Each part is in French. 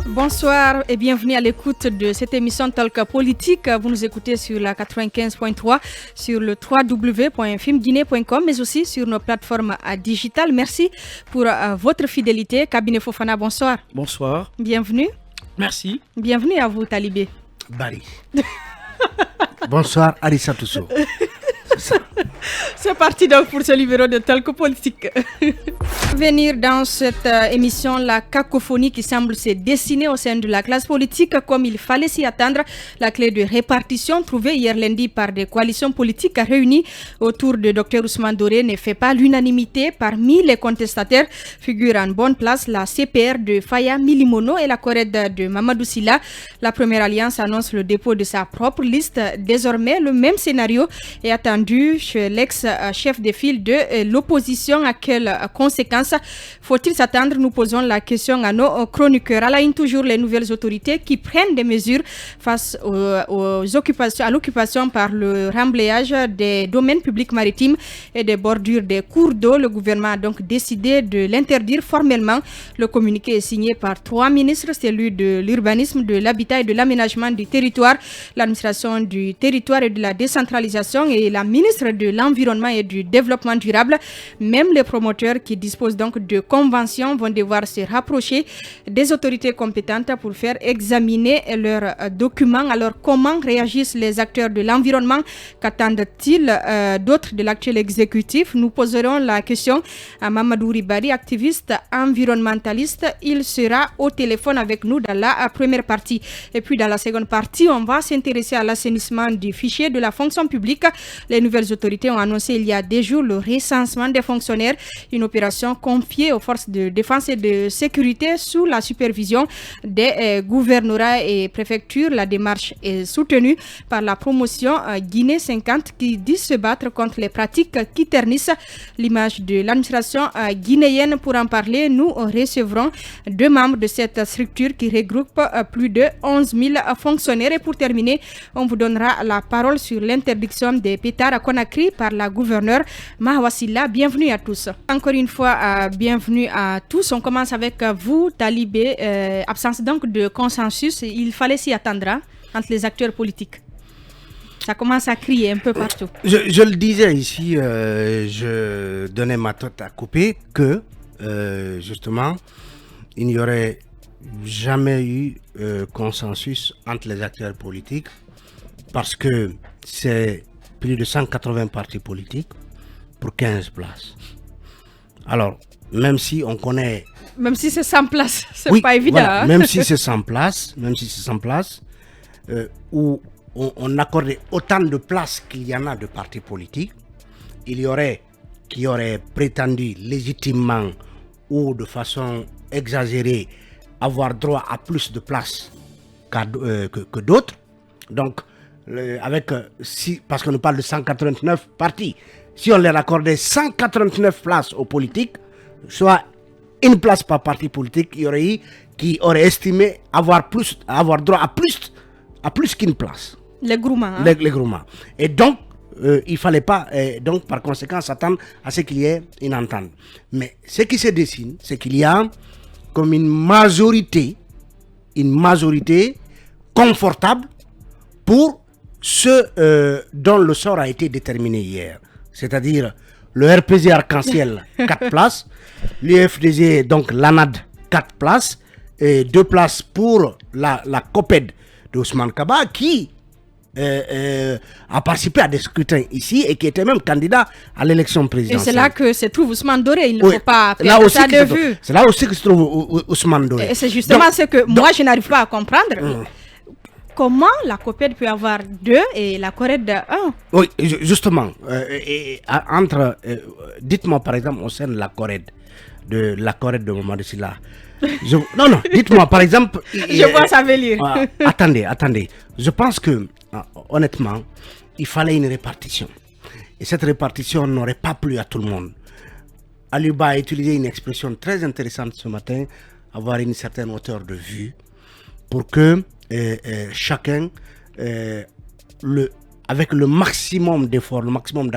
Bonsoir et bienvenue à l'écoute de cette émission Talk Politique. Vous nous écoutez sur la 95.3, sur le www.filmguinée.com, mais aussi sur nos plateformes digitales. Merci pour votre fidélité. Cabinet Fofana, bonsoir. Bonsoir. Bienvenue. Merci. Bienvenue à vous, Talibé. Bari. Bonsoir, Arissa Tousso. C'est parti donc pour ce numéro de Talk Politique. Venir dans cette émission, la cacophonie qui semble se dessiner au sein de la classe politique comme il fallait s'y attendre. La clé de répartition trouvée hier lundi par des coalitions politiques réunies autour de Dr Ousmane Doré ne fait pas l'unanimité. Parmi les contestataires figurent en bonne place la CPR de Faya Milimono et la CORED de Mamadou Silla. La première alliance annonce le dépôt de sa propre liste. Désormais, le même scénario est attendu chez l'ex-chef de file de l'opposition. À quelles conséquences faut-il s'attendre? Nous posons la question à nos chroniqueurs. À la une, toujours les nouvelles autorités qui prennent des mesures face à l'occupation par le remblayage des domaines publics maritimes et des bordures des cours d'eau. Le gouvernement a donc décidé de l'interdire formellement. Le communiqué est signé par 3 ministres, celui de l'urbanisme, de l'habitat et de l'aménagement du territoire, l'administration du territoire et de la décentralisation et la ministre de l'environnement et du développement durable. Même les promoteurs qui disposent donc de conventions vont devoir se rapprocher des autorités compétentes pour faire examiner leurs documents. Alors comment réagissent les acteurs de l'environnement? Qu'attendent-ils d'autres de l'actuel exécutif? Nous poserons la question à Mamadou Ribari, activiste environnementaliste. Il sera au téléphone avec nous dans la première partie. Et puis dans la seconde partie, on va s'intéresser à l'assainissement du fichier de la fonction publique. Les nouvelles autorités ont annoncé il y a des jours le recensement des fonctionnaires, une opération confiée aux forces de défense et de sécurité sous la supervision des gouvernorats et préfectures. La démarche est soutenue par la promotion Guinée 50 qui dit se battre contre les pratiques qui ternissent l'image de l'administration guinéenne. Pour en parler, nous recevrons 2 membres de cette structure qui regroupe plus de 11 000 fonctionnaires. Et pour terminer, on vous donnera la parole sur l'interdiction des pétards à Conakry par la gouverneure Mahawa Silla. Bienvenue à tous. Encore une fois, bienvenue à tous. On commence avec vous, Talibé. Absence donc de consensus. Il fallait s'y attendre entre les acteurs politiques. Ça commence à crier un peu partout. Je le disais ici, je donnais ma tête à couper que, justement, il n'y aurait jamais eu consensus entre les acteurs politiques parce que c'est plus de 180 partis politiques pour 15 places. Alors, même si on connaît... Même si c'est 100 places, c'est pas évident. Voilà, hein? même si c'est 100 places, où on accordait autant de places qu'il y en a de partis politiques, il y aurait qui auraient prétendu légitimement ou de façon exagérée avoir droit à plus de places que d'autres. Donc, parce qu'on nous parle de 189 partis, si on leur accordait 189 places aux politiques, soit une place par parti politique, il y aurait eu qui aurait estimé avoir droit à plus qu'une place. Les groupements. Hein? Les groupements. Et donc, il ne fallait pas, donc par conséquent, s'attendre à ce qu'il y ait une entente. Mais ce qui se dessine, c'est qu'il y a comme une majorité confortable pour ceux dont le sort a été déterminé hier. C'est-à-dire le RPG Arc-en-Ciel, 4 places, l'UFDG, donc l'ANAD, 4 places, et 2 places pour la COPED d'Ousmane Kaba, qui a participé à des scrutins ici et qui était même candidat à l'élection présidentielle. Et c'est là que se trouve Ousmane Doré, il ne faut pas perdre ça de vue. C'est là aussi que se trouve Ousmane Doré. Et c'est justement ce que moi je n'arrive pas à comprendre. Comment la COPED peut avoir 2 et la CORED 1? Oui, justement. Dites-moi par exemple au sein de la CORED de Mamadou Silla. Non, dites-moi par exemple. Je vois ça venir. Attendez. Je pense que, honnêtement, il fallait une répartition. Et cette répartition n'aurait pas plu à tout le monde. Aliba a utilisé une expression très intéressante ce matin, avoir une certaine hauteur de vue, pour que chacun, avec le maximum d'efforts, le maximum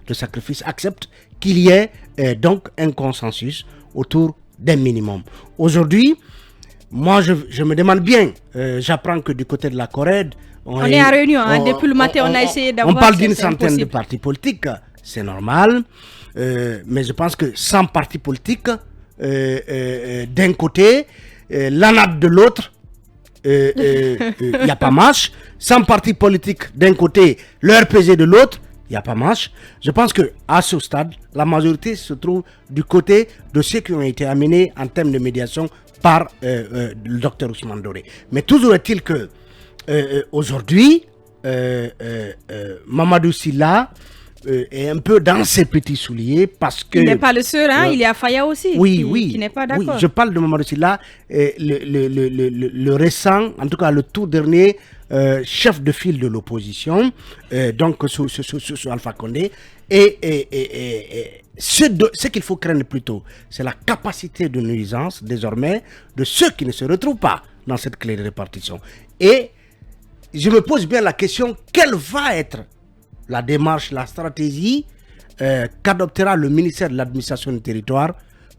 de sacrifices, accepte qu'il y ait donc un consensus autour d'un minimum. Aujourd'hui, moi, je me demande bien, j'apprends que du côté de la Corrède, on est à Réunion, depuis le matin, on a essayé d'avoir... On parle d'une centaine de partis politiques, c'est normal, mais je pense que 100 partis politiques, d'un côté, l'ANAD de l'autre, il n'y a pas marche. 100 partis politiques d'un côté, le RPG de l'autre, il n'y a pas marche. Je pense qu'à ce stade, la majorité se trouve du côté de ceux qui ont été amenés en termes de médiation par le docteur Ousmane Doré. Mais toujours est-il que aujourd'hui, Mamadou Sylla est un peu dans ses petits souliers parce que... Il n'est pas le seul, il y a Faya aussi qui n'est pas d'accord. Oui, je parle de Mamadou Sylla, le récent, en tout cas le tout dernier chef de file de l'opposition, donc sous Alpha Condé. Et ce qu'il faut craindre plutôt, c'est la capacité de nuisance désormais de ceux qui ne se retrouvent pas dans cette clé de répartition. Et je me pose bien la question, quelle va être la démarche, la stratégie qu'adoptera le ministère de l'administration du territoire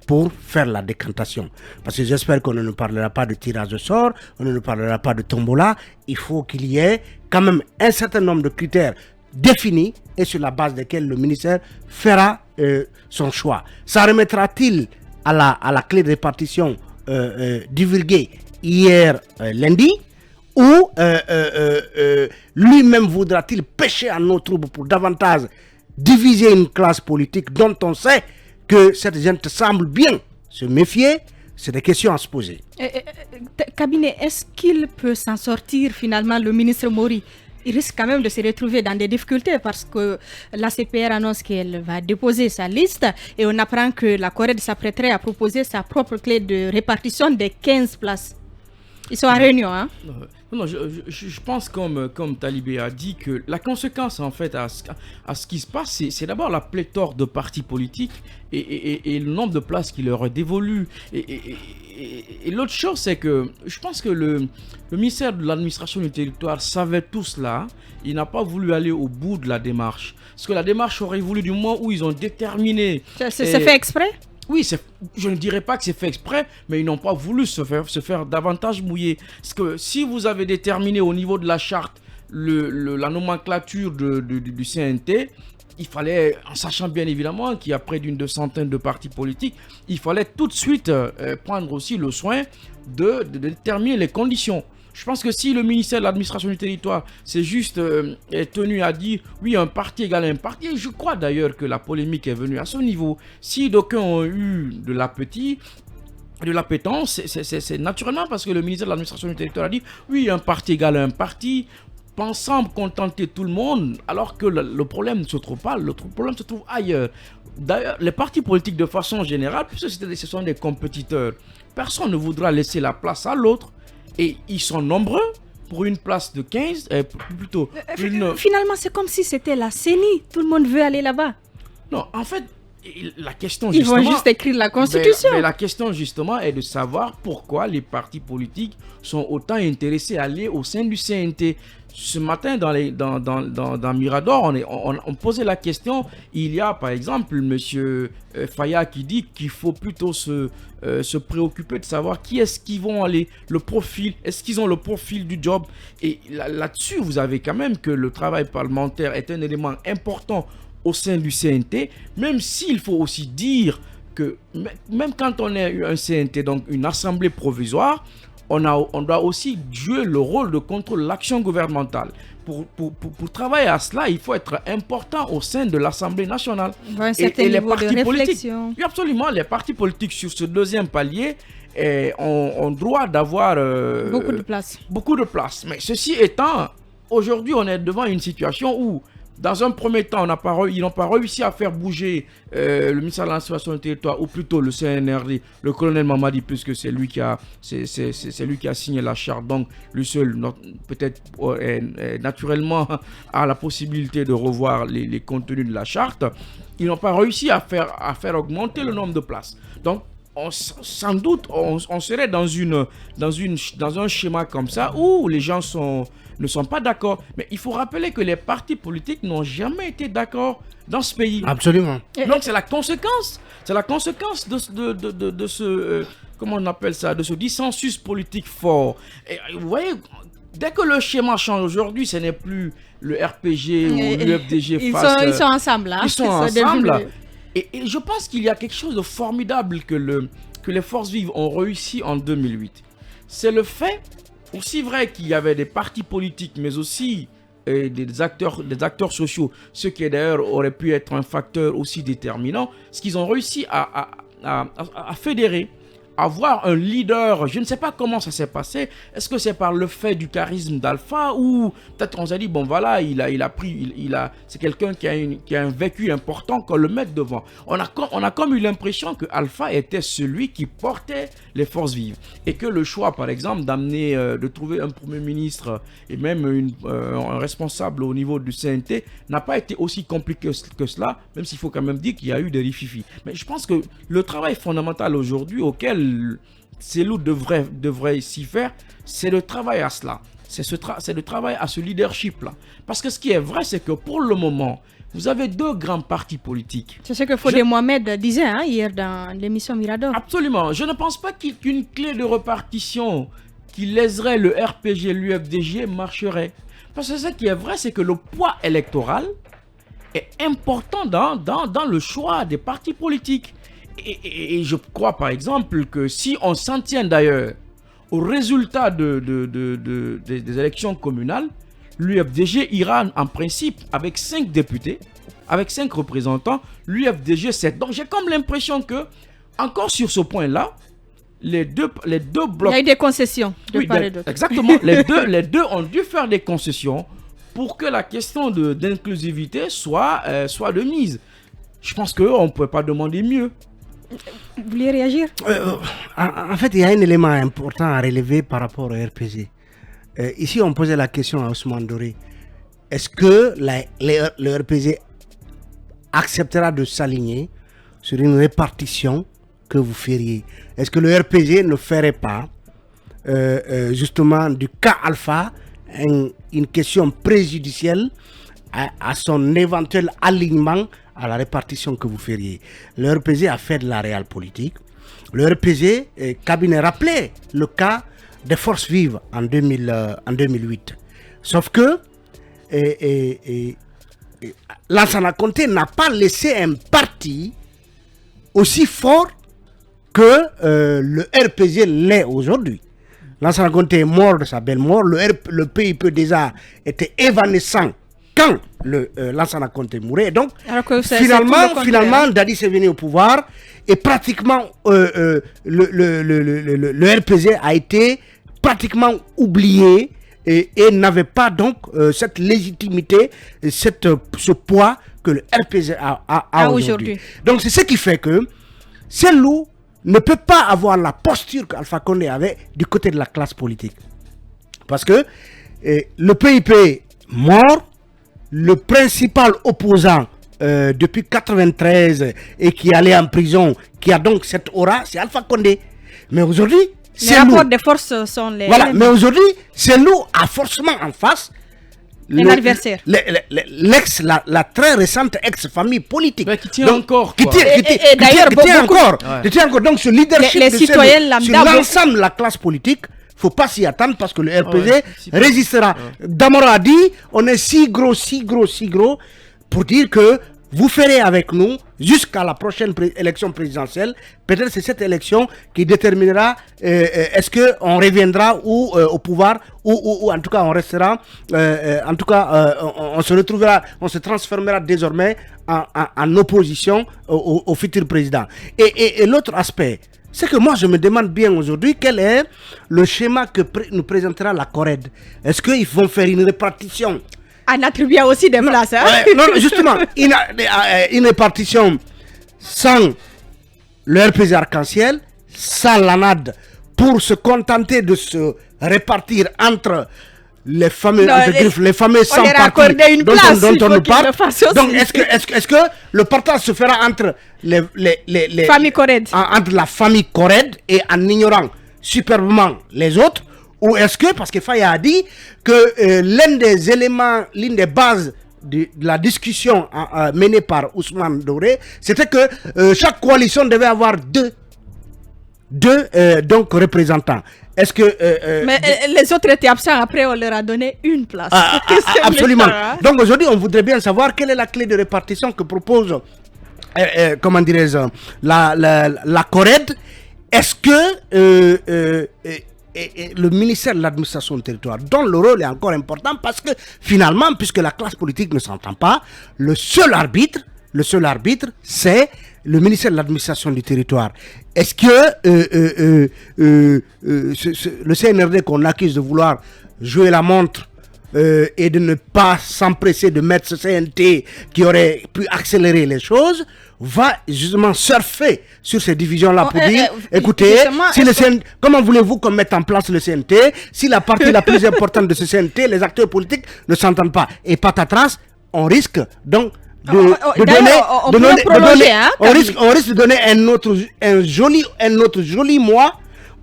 pour faire la décantation. Parce que j'espère qu'on ne nous parlera pas de tirage au sort, on ne nous parlera pas de tombola. Il faut qu'il y ait quand même un certain nombre de critères définis et sur la base desquels le ministère fera son choix. Ça remettra-t-il à la clé de répartition divulguée hier lundi, ou lui-même voudra-t-il pêcher à nos troubles pour davantage diviser une classe politique dont on sait que cette gente semble bien se méfier? C'est des questions à se poser. Cabinet, est-ce qu'il peut s'en sortir finalement, le ministre Mori? Il risque quand même de se retrouver dans des difficultés parce que la CPR annonce qu'elle va déposer sa liste et on apprend que la Corée s'apprêterait à proposer sa propre clé de répartition des 15 places. Ils sont à réunion, hein? Non, je pense, comme Talibé a dit, que la conséquence, en fait, à ce qui se passe, c'est d'abord la pléthore de partis politiques et le nombre de places qui leur est dévolu. Et l'autre chose, c'est que je pense que le ministère de l'administration du territoire savait tout cela. Il n'a pas voulu aller au bout de la démarche. Parce que la démarche aurait voulu du moment où ils ont déterminé... C'est fait exprès? Oui, je ne dirais pas que c'est fait exprès, mais ils n'ont pas voulu se faire davantage mouiller. Parce que si vous avez déterminé au niveau de la charte la nomenclature du CNT, il fallait, en sachant bien évidemment qu'il y a près d'une 200aine de partis politiques, il fallait tout de suite prendre aussi le soin de déterminer les conditions. Je pense que si le ministère de l'administration du territoire s'est juste tenu à dire oui, un parti égale un parti, et je crois d'ailleurs que la polémique est venue à ce niveau. Si d'aucuns ont eu de l'appétence, c'est naturellement parce que le ministère de l'administration du territoire a dit oui, un parti égale un parti, pensant contenter tout le monde, alors que le problème ne se trouve pas, le problème se trouve ailleurs. D'ailleurs, les partis politiques de façon générale, puisque ce sont des compétiteurs, personne ne voudra laisser la place à l'autre. Et ils sont nombreux pour une place de 15, plutôt... Finalement, c'est comme si c'était la CENI. Tout le monde veut aller là-bas. Non, en fait, la question justement... Ils vont juste écrire la Constitution. Mais la question justement est de savoir pourquoi les partis politiques sont autant intéressés à aller au sein du CNT. Ce matin, dans Mirador, on posait la question. Il y a par exemple M. Faya qui dit qu'il faut plutôt se préoccuper de savoir qui est-ce qui vont aller, le profil, est-ce qu'ils ont le profil du job. Et là-dessus, vous avez quand même que le travail parlementaire est un élément important au sein du CNT, même s'il faut aussi dire que même quand on a eu un CNT, donc une assemblée provisoire, on doit aussi jouer le rôle de contrôle de l'action gouvernementale. Pour travailler à cela, il faut être important au sein de l'Assemblée nationale. Et les partis politiques, oui, absolument, les partis politiques sur ce deuxième palier ont droit d'avoir beaucoup de place. Mais ceci étant, aujourd'hui, on est devant une situation où, dans un premier temps, ils n'ont pas réussi à faire bouger le ministère de l'administration du territoire, ou plutôt le CNRD, le colonel Mamadi, puisque c'est lui qui a signé la charte. Donc, lui seul, peut-être naturellement, a la possibilité de revoir les contenus de la charte. Ils n'ont pas réussi à faire augmenter le nombre de places. Donc, sans doute, on serait dans un schéma comme ça où les gens ne sont pas d'accord. Mais il faut rappeler que les partis politiques n'ont jamais été d'accord dans ce pays. Absolument. Donc c'est la conséquence de ce, comment on appelle ça, de ce dissensus politique fort. Et vous voyez, dès que le schéma change aujourd'hui, ce n'est plus le RPG ou l'UFDG ils sont ensemble là. Ils sont ensemble. Et je pense qu'il y a quelque chose de formidable que les forces vives ont réussi en 2008. C'est le fait, aussi vrai qu'il y avait des partis politiques, mais aussi des acteurs sociaux, ce qui d'ailleurs aurait pu être un facteur aussi déterminant, ce qu'ils ont réussi à fédérer, avoir un leader. Je ne sais pas comment ça s'est passé. Est-ce que c'est par le fait du charisme d'Alpha ou peut-être on s'est dit bon voilà, c'est quelqu'un qui a un vécu important qu'on le mette devant. On a comme eu l'impression que Alpha était celui qui portait les forces vives et que le choix par exemple d'amener de trouver un premier ministre et même un responsable au niveau du CNT n'a pas été aussi compliqué que cela, même s'il faut quand même dire qu'il y a eu des rififis. Mais je pense que le travail fondamental aujourd'hui auquel Cellou devrait s'y faire, c'est le travail à cela. C'est le travail à ce leadership-là. Parce que ce qui est vrai, c'est que pour le moment, vous avez deux grands partis politiques. C'est ce que Fodé Mohamed disait hier dans l'émission Mirador. Absolument. Je ne pense pas qu'une clé de répartition qui léserait le RPG et l'UFDG marcherait. Parce que ce qui est vrai, c'est que le poids électoral est important dans le choix des partis politiques. Et je crois par exemple que si on s'en tient d'ailleurs au résultat des élections communales, l'UFDG ira en principe avec 5 députés, avec 5 représentants, l'UFDG 7. Donc j'ai comme l'impression que, encore sur ce point-là, les deux blocs... Il y a eu des concessions de part et d'autre. Exactement, les deux ont dû faire des concessions pour que la question d'inclusivité soit de mise. Je pense qu'on ne peut pas demander mieux. Vous voulez réagir? En fait, il y a un élément important à relever par rapport au RPG. Ici, on posait la question à Ousmane Doré. Est-ce que le RPG acceptera de s'aligner sur une répartition que vous feriez? Est-ce que le RPG ne ferait pas, justement, du cas Alpha, une question préjudicielle à son éventuel alignement à la répartition que vous feriez? Le RPG a fait de la réelle politique. Le RPG, cabinet rappelait le cas des forces vives en 2008. Sauf que Lansana Conté n'a pas laissé un parti aussi fort que le RPG l'est aujourd'hui. Lansana Conté est mort de sa belle mort. Le PIP déjà était évanescent quand Lansana Conté mourait. Donc, finalement, Dadis est venu au pouvoir et pratiquement le RPG a été pratiquement oublié et n'avait pas donc cette légitimité, ce poids que le RPG a aujourd'hui. Donc, c'est ce qui fait que Cellou ne peut pas avoir la posture qu'Alpha Condé avait du côté de la classe politique. Parce que le PIP mort, le principal opposant depuis 1993 et qui allait en prison, qui a donc cette aura, c'est Alpha Condé. Mais aujourd'hui, les rapports de force sont les... Voilà, mais aujourd'hui, Cellou a forcément en face l'adversaire. La très récente ex-famille politique. Mais qui tient encore. Qui tient encore. Donc ce leadership les citoyens lambda sur l'ensemble de la classe politique, faut pas s'y attendre parce que le RPG résistera. Damora a dit, on est si gros pour dire que vous ferez avec nous jusqu'à la prochaine élection présidentielle. Peut-être c'est cette élection qui déterminera est-ce qu'on reviendra au pouvoir ou en tout cas on restera, en tout cas on se transformera désormais en opposition au futur président. Et l'autre aspect, c'est que moi je me demande bien aujourd'hui quel est le schéma que nous présentera la CORED. Est-ce qu'ils vont faire une répartition en attribuant aussi des places. Hein? Non, justement, une répartition sans le RPG arc-en-ciel, sans l'ANAD, pour se contenter de se répartir entre les fameux, les fameux 100 partis dont on nous parle. Donc, est-ce que le partage se fera entre les familles Kored, entre la famille Kored et en ignorant superbement les autres, ou est-ce que, parce que Faye a dit que l'un des éléments, l'une des bases de la discussion menée par Ousmane Doré, c'était que chaque coalition devait avoir deux donc représentants. Est-ce que mais les autres étaient absents, après on leur a donné une place. Absolument. Donc aujourd'hui, on voudrait bien savoir quelle est la clé de répartition que propose comment dirais-je la Kored. Est-ce que le ministère de l'administration du territoire, dont le rôle est encore important, parce que finalement, puisque la classe politique ne s'entend pas, le seul arbitre, c'est le ministère de l'administration du territoire. Est-ce que le CNRD qu'on accuse de vouloir jouer la montre et de ne pas s'empresser de mettre ce CNT qui aurait pu accélérer les choses, va justement surfer sur ces divisions-là pour dire, écoutez, si comment voulez-vous qu'on mette en place le CNT si la partie la plus importante de ce CNT, les acteurs politiques ne s'entendent pas, et patatras, on risque donc on risque de donner un autre joli mois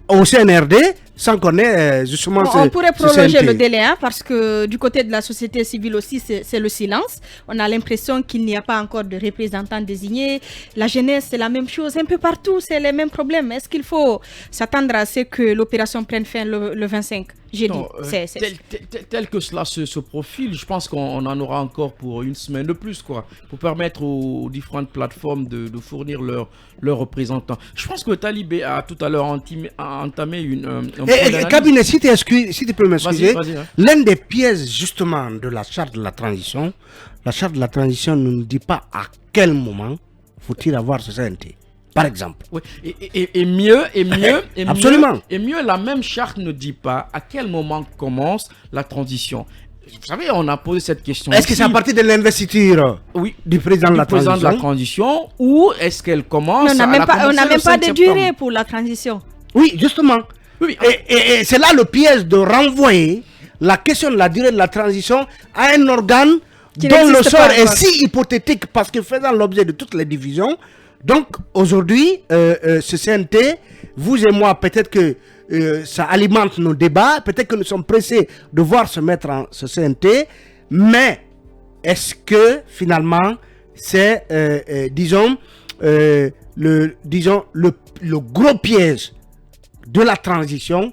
au CNRD sans qu'on ait justement on pourrait prolonger le délai, parce que du côté de la société civile aussi, c'est le silence. On a l'impression qu'il n'y a pas encore de représentants désignés. La jeunesse, c'est la même chose. Un peu partout, c'est les mêmes problèmes. Est-ce qu'il faut s'attendre à ce que l'opération prenne fin le 25 jeudi? Tel que cela se profile, je pense qu'on en aura encore pour une semaine de plus, quoi, pour permettre aux différentes plateformes de fournir leurs représentants. Je pense que Talibé a tout à l'heure entamé cabinet, si tu peux m'excuser, l'un des pièges justement de la charte de la transition ne nous dit pas à quel moment faut-il avoir ce CNT. Par exemple. Oui. Et mieux, absolument. Et mieux, la même charte ne dit pas à quel moment commence la transition. Vous savez, on a posé cette question. Est-ce que c'est à partir de l'investiture du président de la transition, ou est-ce qu'elle commence? On n'a même pas de durée pour la transition. Oui, justement. Oui. Et c'est là le piège de renvoyer la question de la durée de la transition à un organe dont le sort est si hypothétique, parce que faisant l'objet de toutes les divisions. Donc aujourd'hui, ce CNT, vous et moi, peut-être que ça alimente nos débats, peut-être que nous sommes pressés de voir se mettre en ce CNT, mais est-ce que finalement c'est, le gros piège de la transition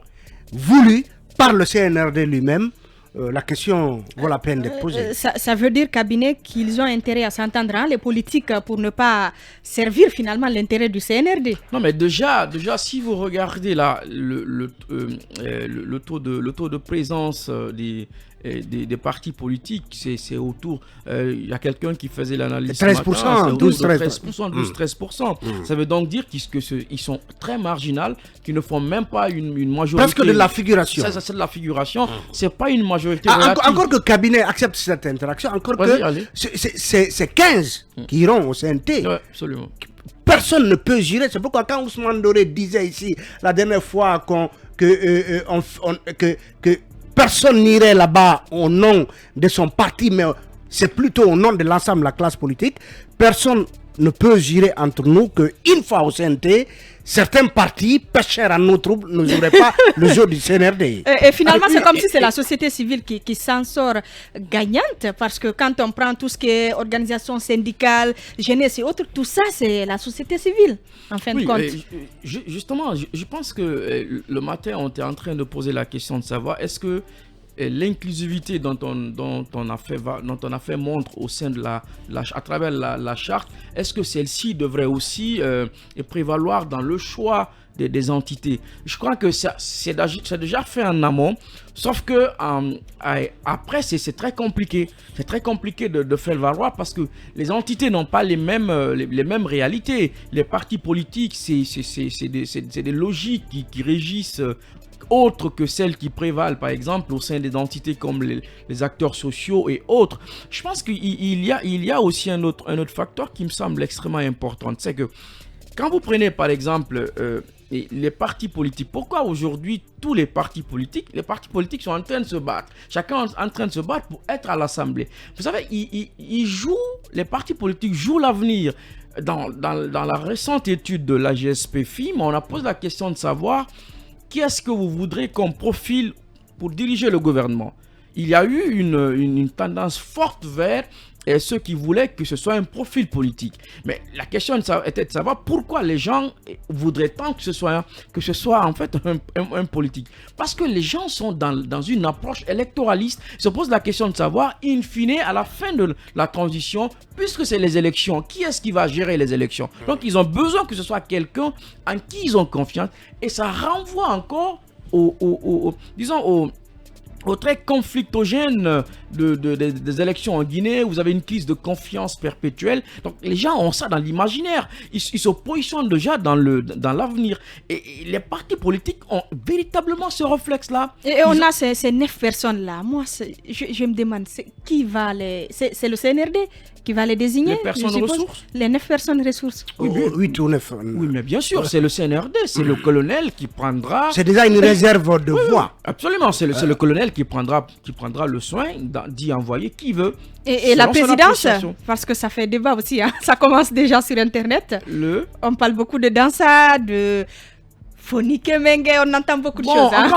voulu par le CNRD lui-même? La question vaut la peine d'être posée. Ça veut dire, cabinet, qu'ils ont intérêt à s'entendre, les politiques, pour ne pas servir finalement l'intérêt du CNRD. Non, mais déjà si vous regardez là, le taux de présence des partis politiques, c'est autour. Il y a quelqu'un qui faisait l'analyse. 13%, 12-13%. Ça veut donc dire qu'ils sont très marginaux, qu'ils ne font même pas une majorité. Presque de la figuration. C'est de la figuration. C'est pas une majorité. Encore que le cabinet accepte cette interaction, encore que c'est 15 qui iront au CNT. Oui, absolument. Personne ne peut gérer. C'est pourquoi quand Ousmane Doré disait ici la dernière fois que personne n'irait là-bas au nom de son parti, mais c'est plutôt au nom de l'ensemble de la classe politique. Personne ne peut jurer entre nous qu'une fois au CNT, certains partis, pêcheurs à nos troubles, ne joueraient pas le jeu du CNRD. Et finalement, c'est comme si c'est la société civile qui s'en sort gagnante, parce que quand on prend tout ce qui est organisation syndicale, jeunesse et autres, tout ça, c'est la société civile, en fin de compte. Justement, je pense que le matin, on était en train de poser la question de savoir, est-ce que l'inclusivité dont on a fait montre au sein de à travers la charte, est-ce que celle-ci devrait aussi prévaloir dans le choix des entités? Je crois que c'est déjà fait en amont, sauf que après c'est très compliqué. C'est très compliqué de faire valoir, parce que les entités n'ont pas les mêmes réalités. Les partis politiques, c'est des logiques qui régissent autres que celles qui prévalent, par exemple, au sein des entités comme les acteurs sociaux et autres. Je pense qu'il y a aussi un autre facteur qui me semble extrêmement important. C'est que quand vous prenez par exemple les partis politiques, pourquoi aujourd'hui tous les partis politiques sont en train de se battre, chacun est en train de se battre pour être à l'Assemblée. Vous savez, les partis politiques jouent l'avenir. Dans la récente étude de la GSP-FIM, on a posé la question de savoir qui est-ce que vous voudrez comme profil pour diriger le gouvernement. Il y a eu une tendance forte vers ceux qui voulaient que ce soit un profil politique. Mais la question était de savoir pourquoi les gens voudraient tant que ce soit en fait un politique. Parce que les gens sont dans une approche électoraliste. Ils se posent la question de savoir, in fine, à la fin de la transition, puisque c'est les élections, qui est-ce qui va gérer les élections? Donc ils ont besoin que ce soit quelqu'un en qui ils ont confiance. Et ça renvoie encore au très conflictogène des élections en Guinée. Vous avez une crise de confiance perpétuelle. Donc les gens ont ça dans l'imaginaire. Ils se positionnent déjà dans l'avenir. Et les partis politiques ont véritablement ce réflexe-là. Et on a ces 9 personnes-là. Moi, je me demande, qui va c'est le CNRD qui va les désigner? Les personnes ressources? Les 9 personnes ressources. Oui, 8 ou 9. Oui, mais bien sûr, c'est le CNRD, c'est le colonel qui prendra... C'est déjà une réserve de voix. Absolument, c'est le colonel qui prendra le soin d'y envoyer qui veut. Et la présidence, parce que ça fait débat aussi, hein. Ça commence déjà sur Internet. On parle beaucoup de dansa, de... Phonique Mengue, on entend beaucoup de choses. Hein?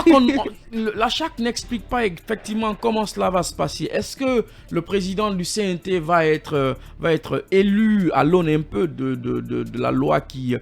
La charte n'explique pas effectivement comment cela va se passer. Est-ce que le président du CNT va être élu à l'aune un peu de la loi qui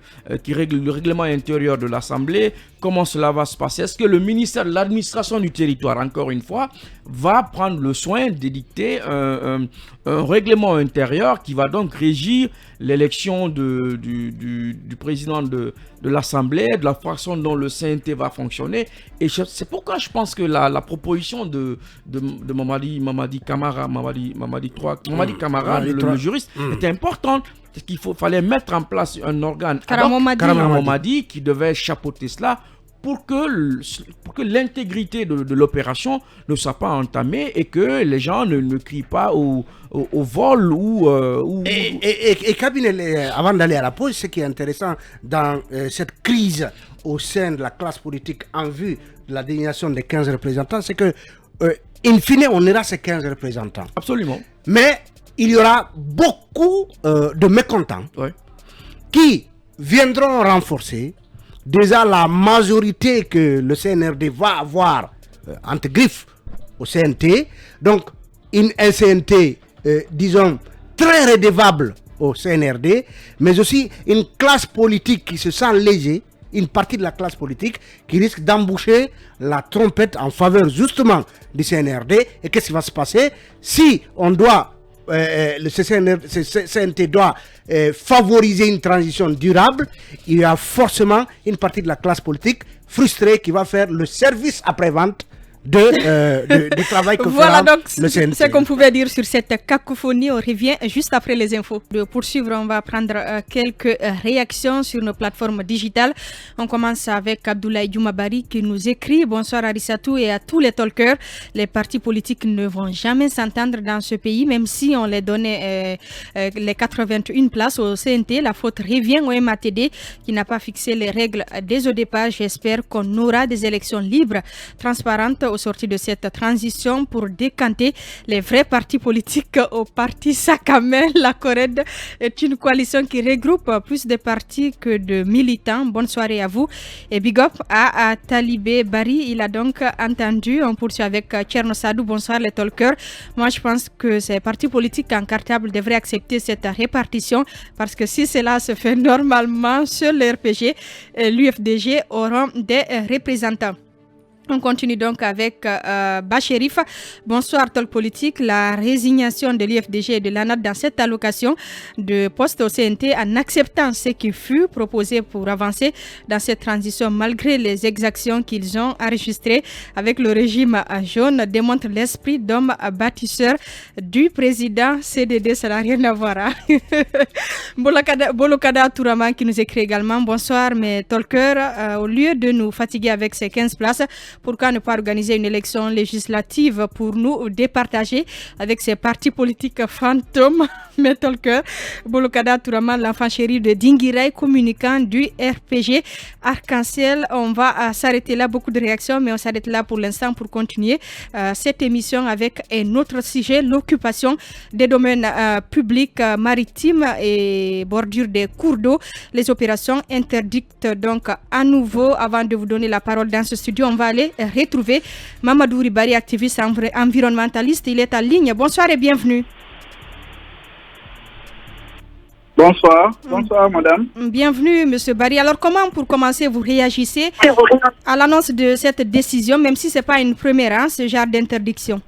règle le règlement intérieur de l'Assemblée? Comment cela va se passer? Est-ce que le ministère de l'administration du territoire, encore une fois, va prendre le soin d'édicter un règlement intérieur qui va donc régir l'élection du président de l'Assemblée, de la façon dont le CNT va fonctionner? Et c'est pourquoi je pense que la proposition de Mamadi Camara, le juriste, était importante. Parce qu'il fallait mettre en place un organe, Karamamadi, qui devait chapeauter cela pour que l'intégrité de l'opération ne soit pas entamée et que les gens ne crient pas au vol Et cabinet, avant d'aller à la pause, ce qui est intéressant dans cette crise au sein de la classe politique en vue de la désignation des 15 représentants, c'est que, in fine, on aura ces 15 représentants. Absolument. Mais il y aura beaucoup de mécontents qui viendront renforcer déjà la majorité que le CNRD va avoir entre griffes au CNT. Donc, un CNT, disons, très redevable au CNRD, mais aussi une classe politique qui se sent lésée, une partie de la classe politique qui risque d'emboucher la trompette en faveur justement du CNRD. Et qu'est-ce qui va se passer si on doit... le CNT doit favoriser une transition durable? Il y a forcément une partie de la classe politique frustrée qui va faire le service après-vente du travail que voilà fera donc le CNT. Ce qu'on pouvait dire sur cette cacophonie. On revient juste après les infos. De poursuivre, on va prendre quelques réactions sur nos plateformes digitales. On commence avec Abdoulaye Djoumabari qui nous écrit: bonsoir Arissatou et à tous les talkers. Les partis politiques ne vont jamais s'entendre dans ce pays, même si on les donnait les 81 places au CNT. La faute revient au MATD qui n'a pas fixé les règles dès au départ. J'espère qu'on aura des élections libres, transparentes au sorti de cette transition pour décanter les vrais partis politiques au parti sac à main. La CORED est une coalition qui regroupe plus de partis que de militants. Bonne soirée à vous et big up à Talibé Bari. Il a donc entendu. On poursuit avec Tcherno Sadou. Bonsoir les talkers. Moi je pense que ces partis politiques incartables devraient accepter cette répartition parce que si cela se fait normalement sur le RPG, l'UFDG auront des représentants. On continue donc avec Bachérif. Bonsoir Talk Politique. La résignation de l'IFDG et de l'ANAD dans cette allocation de poste au CNT en acceptant ce qui fut proposé pour avancer dans cette transition malgré les exactions qu'ils ont enregistrées avec le régime jaune démontre l'esprit d'homme bâtisseur du président CDD. Ça n'a rien à voir. Hein? Bolokada Touraman qui nous écrit également: bonsoir mes talkers. Au lieu de nous fatiguer avec ces 15 places, Pourquoi ne pas organiser une élection législative pour nous départager avec ces partis politiques fantômes? Mettons le cœur. Bolokada Touraman, l'enfant chéri de Dinguiraï, communicant du RPG Arc-en-Ciel. On va s'arrêter là, beaucoup de réactions, mais on s'arrête là pour l'instant pour continuer cette émission avec un autre sujet, l'occupation des domaines publics maritimes et bordure des cours d'eau. Les opérations interdites donc à nouveau. Avant de vous donner la parole dans ce studio, on va aller retrouver Mamadou Ribari, activiste environnementaliste. Il est en ligne. Bonsoir et bienvenue. Bonsoir madame. Bienvenue monsieur Barry. Alors comment, pour commencer, vous réagissez à l'annonce de cette décision, même si ce n'est pas une première, ce genre d'interdiction?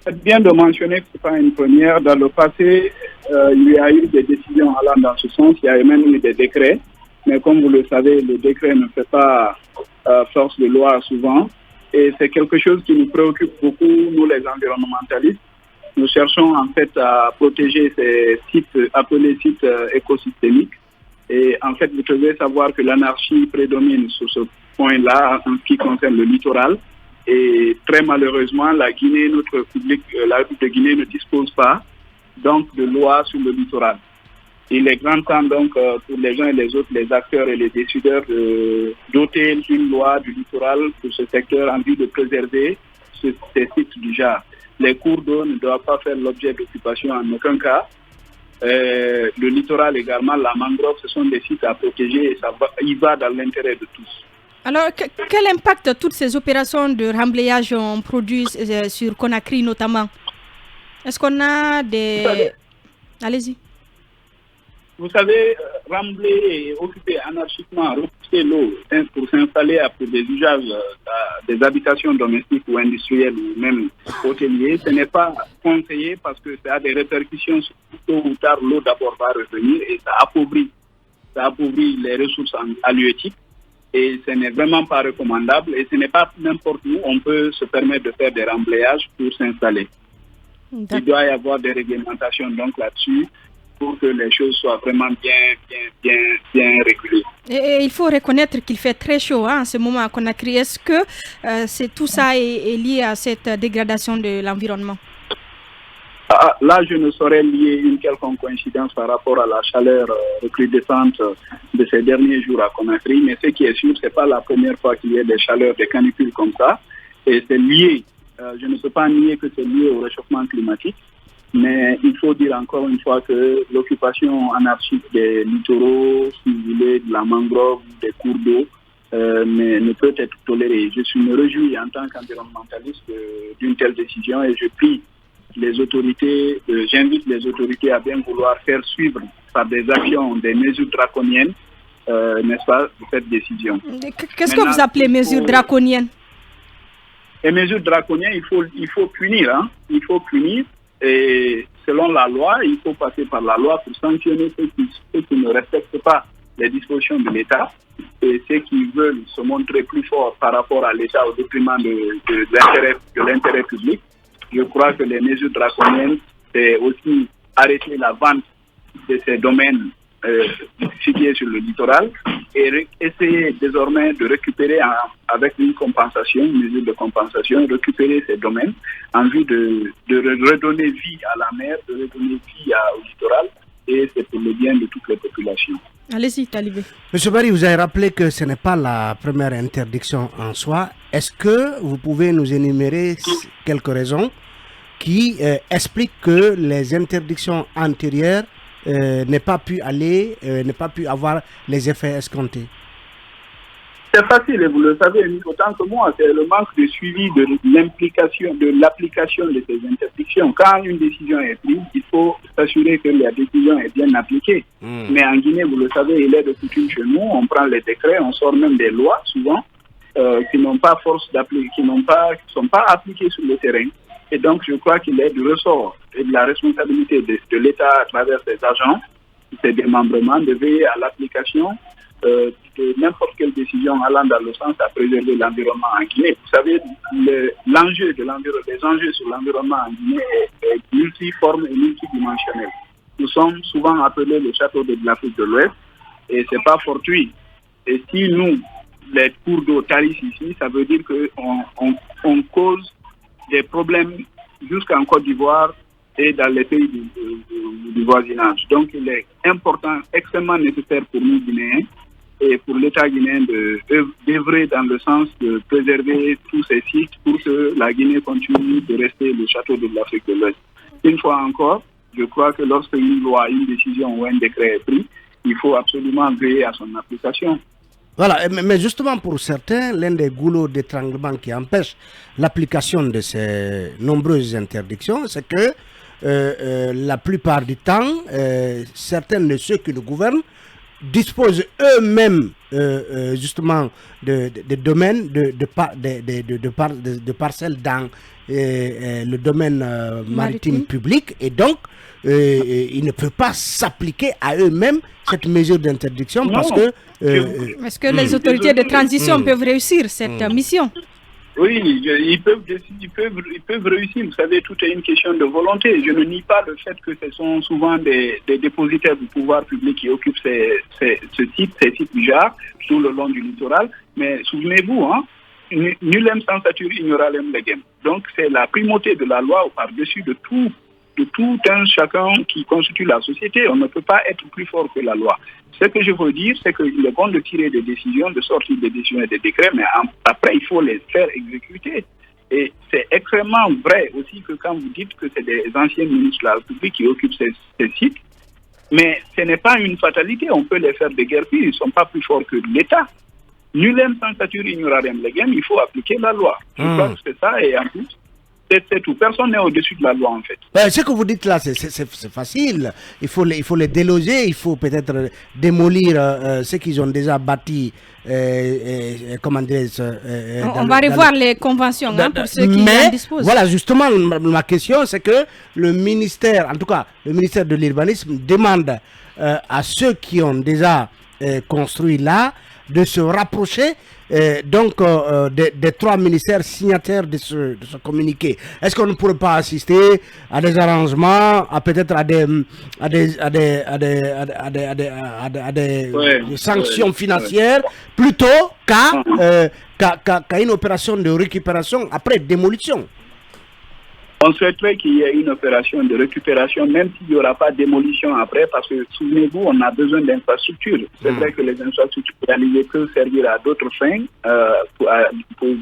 C'est bien de mentionner que ce n'est pas une première. Dans le passé, il y a eu des décisions allant dans ce sens, il y a même eu des décrets, mais comme vous le savez, le décret ne fait pas force de loi souvent, et c'est quelque chose qui nous préoccupe beaucoup, nous les environnementalistes. Nous cherchons en fait à protéger ces sites appelés sites écosystémiques. Et en fait, vous devez savoir que l'anarchie prédomine sur ce point-là en ce qui concerne le littoral. Et très malheureusement, la Guinée, notre public, la République de Guinée ne dispose pas donc de loi sur le littoral. Il est grand temps donc pour les uns et les autres, les acteurs et les décideurs, de doter une loi du littoral pour ce secteur en vue de préserver ces sites du genre. Les cours d'eau ne doivent pas faire l'objet d'occupation en aucun cas. Le littoral également, la mangrove, ce sont des sites à protéger et il va dans l'intérêt de tous. Alors, quel impact toutes ces opérations de remblayage ont produit sur Conakry notamment? Est-ce qu'on a des... Allez-y. Vous savez, remblayer et occuper anarchiquement, repousser l'eau pour s'installer pour des usages, des habitations domestiques ou industrielles ou même hôteliers, ce n'est pas conseillé parce que ça a des répercussions sur tôt ou tard, l'eau d'abord va revenir et ça appauvrit les ressources halieutiques et ce n'est vraiment pas recommandable et ce n'est pas n'importe où on peut se permettre de faire des remblayages pour s'installer. Il doit y avoir des réglementations donc là-dessus, pour que les choses soient vraiment bien régulées. Et il faut reconnaître qu'il fait très chaud en ce moment à Conakry. Est-ce que tout ça est lié à cette dégradation de l'environnement? Là, je ne saurais lier une quelconque coïncidence par rapport à la chaleur recrudescente de ces derniers jours à Conakry, mais ce qui est sûr, ce n'est pas la première fois qu'il y a des chaleurs, des canicules comme ça, et c'est lié, je ne peux pas nier que c'est lié au réchauffement climatique. Mais il faut dire encore une fois que l'occupation anarchique des littoraux, si vous voulez, de la mangrove, des cours d'eau, ne peut être tolérée. Je me réjouis en tant qu'environnementaliste d'une telle décision et je prie les autorités, j'invite les autorités à bien vouloir faire suivre par des actions, des mesures draconiennes, n'est-ce pas, cette décision. Qu'est-ce que vous appelez mesures draconiennes? Les mesures draconiennes, il faut punir, hein. Il faut punir. Et selon la loi, il faut passer par la loi pour sanctionner ceux qui ne respectent pas les dispositions de l'État et ceux qui veulent se montrer plus forts par rapport à l'État au détriment de l'intérêt public. Je crois que les mesures draconiennes, c'est aussi arrêter la vente de ces domaines situés sur le littoral et essayer désormais de récupérer avec une mesure de compensation, récupérer ces domaines en vue de redonner vie à la mer, de redonner vie au littoral et c'est pour le bien de toutes les populations. Allez-y, Talibé. Monsieur Barry, vous avez rappelé que ce n'est pas la première interdiction en soi. Est-ce que vous pouvez nous énumérer quelques raisons qui expliquent que les interdictions antérieures n'aient pas pu avoir les effets escomptés? C'est facile, et vous le savez autant que moi, c'est le manque de suivi de l'application de ces interdictions. Quand une décision est prise, il faut s'assurer que la décision est bien appliquée. Mais en Guinée, vous le savez, il est de coutume chez nous, on prend les décrets, on sort même des lois souvent qui n'ont pas force d'appliquer, qui ne sont pas appliquées sur le terrain. Et donc, je crois qu'il est du ressort et de la responsabilité de l'État à travers ses agents, ses démembrements, de veiller à l'application de n'importe quelle décision allant dans le sens à préserver l'environnement en Guinée. Vous savez, les enjeux sur l'environnement en Guinée est multiforme et multidimensionnel. Nous sommes souvent appelés le château de l'Afrique de l'Ouest et ce n'est pas fortuit. Et si nous, les cours d'eau tarissent ici, ça veut dire qu'on cause des problèmes jusqu'en Côte d'Ivoire et dans les pays du voisinage. Donc il est important, extrêmement nécessaire pour nous Guinéens et pour l'État guinéen d'œuvrer dans le sens de préserver tous ces sites pour que la Guinée continue de rester le château de l'Afrique de l'Ouest. Une fois encore, je crois que lorsque une loi, une décision ou un décret est pris, il faut absolument veiller à son application. Voilà, mais justement pour certains, l'un des goulots d'étranglement qui empêche l'application de ces nombreuses interdictions, c'est que la plupart du temps, certains de ceux qui le gouvernent disposent eux-mêmes justement de domaines, de parcelles dans le domaine maritime public, et donc il ne peut pas s'appliquer à eux-mêmes cette mesure d'interdiction parce que... Est-ce que les autorités de transition peuvent réussir cette mission? Oui, ils peuvent réussir. Vous savez, tout est une question de volonté. Je ne nie pas le fait que ce sont souvent des dépositaires du pouvoir public qui occupent ces sites du genre, tout le long du littoral. Mais souvenez-vous, hein, nulem sensatur ignoralem legem. Donc c'est la primauté de la loi par-dessus de tout un chacun qui constitue la société. On ne peut pas être plus fort que la loi. Ce que je veux dire, c'est qu'il est bon de tirer des décisions, de sortir des décisions et des décrets, mais après, il faut les faire exécuter. Et c'est extrêmement vrai aussi que quand vous dites que c'est des anciens ministres de la République qui occupent ces sites, mais ce n'est pas une fatalité. On peut les faire déguerpir, ils ne sont pas plus forts que l'État. Nulem sensatur ignorarem legem, il faut appliquer la loi. Je crois que c'est ça, et en plus, c'est tout. Personne n'est au-dessus de la loi, en fait. Ce que vous dites là, c'est facile. Il faut les déloger, il faut peut-être démolir ce qu'ils ont déjà bâti. Comment dire, on va revoir les conventions pour ceux qui en disposent. Voilà, justement, ma question, c'est que le ministère, en tout cas, le ministère de l'Urbanisme demande à ceux qui ont déjà construit là de se rapprocher des trois ministères signataires de ce communiqué. Est-ce qu'on ne pourrait pas assister à des arrangements, à peut-être à des sanctions financières plutôt qu'à une opération de récupération après démolition? On souhaiterait qu'il y ait une opération de récupération, même s'il n'y aura pas de démolition après, parce que, souvenez-vous, on a besoin d'infrastructures. C'est vrai que les infrastructures réalisées peuvent servir à d'autres fins,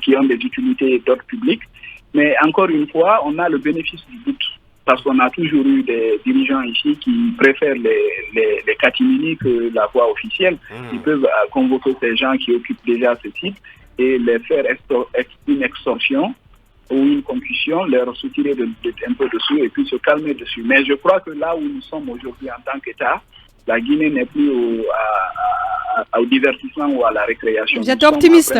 qui ont des utilités d'ordre public. Mais encore une fois, on a le bénéfice du doute, parce qu'on a toujours eu des dirigeants ici qui préfèrent les catimini que la voie officielle. Ils peuvent convoquer ces gens qui occupent déjà ce site et les faire une extorsion ou une concussion, leur soutirer un peu dessus et puis se calmer dessus. Mais je crois que là où nous sommes aujourd'hui en tant qu'État, la Guinée n'est plus au divertissement ou à la récréation. Vous êtes optimiste.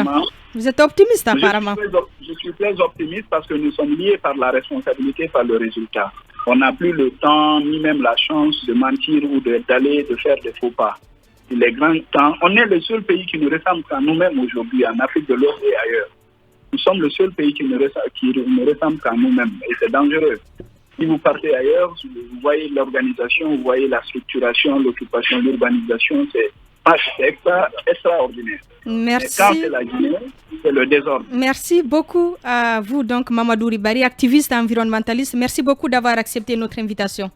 Vous êtes optimiste apparemment. Je suis très optimiste parce que nous sommes liés par la responsabilité, par le résultat. On n'a plus le temps ni même la chance de mentir ou de faire des faux pas. Il est grand temps. On est le seul pays qui nous ressemble qu'à nous-mêmes aujourd'hui, en Afrique de l'Ouest et ailleurs. Nous sommes le seul pays qui ne ressemble qu'à nous-mêmes et c'est dangereux. Si vous partez ailleurs, vous voyez l'organisation, vous voyez la structuration, l'occupation, l'urbanisation, c'est extraordinaire. Merci. Et quand c'est la Guinée, c'est le désordre. Merci beaucoup à vous, donc Mamadou Ribari, activiste environnementaliste. Merci beaucoup d'avoir accepté notre invitation.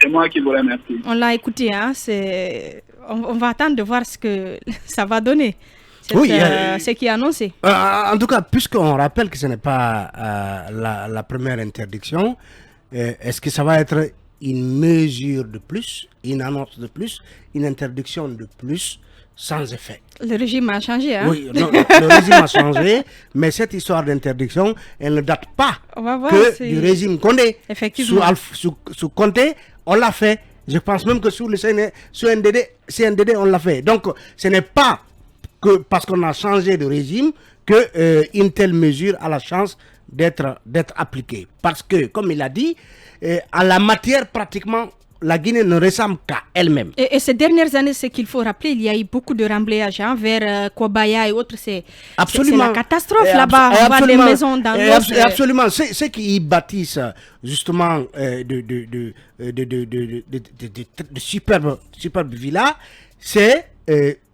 C'est moi qui vous remercie. On l'a écouté, hein, on va attendre de voir ce que ça va donner. Ce qui est annoncé. En tout cas, puisqu'on rappelle que ce n'est pas la première interdiction, est-ce que ça va être une mesure de plus, une annonce de plus, une interdiction de plus, sans effet? Le régime a changé, hein? Oui, non, le régime a changé, mais cette histoire d'interdiction, elle ne date pas du régime Condé. Effectivement. Sous Condé, on l'a fait. Je pense même que sous le CNDD, on l'a fait. Donc, ce n'est pas que parce qu'on a changé de régime que une telle mesure a la chance d'être appliquée. Parce que, comme il a dit, en la matière, pratiquement, la Guinée ne ressemble qu'à elle-même. Et ces dernières années, ce qu'il faut rappeler, il y a eu beaucoup de remblayage vers Kobaya et autres. C'est la catastrophe là-bas. On voit des maisons dans l'eau. Absolument. Ceux qui y bâtissent justement de superbes villas, c'est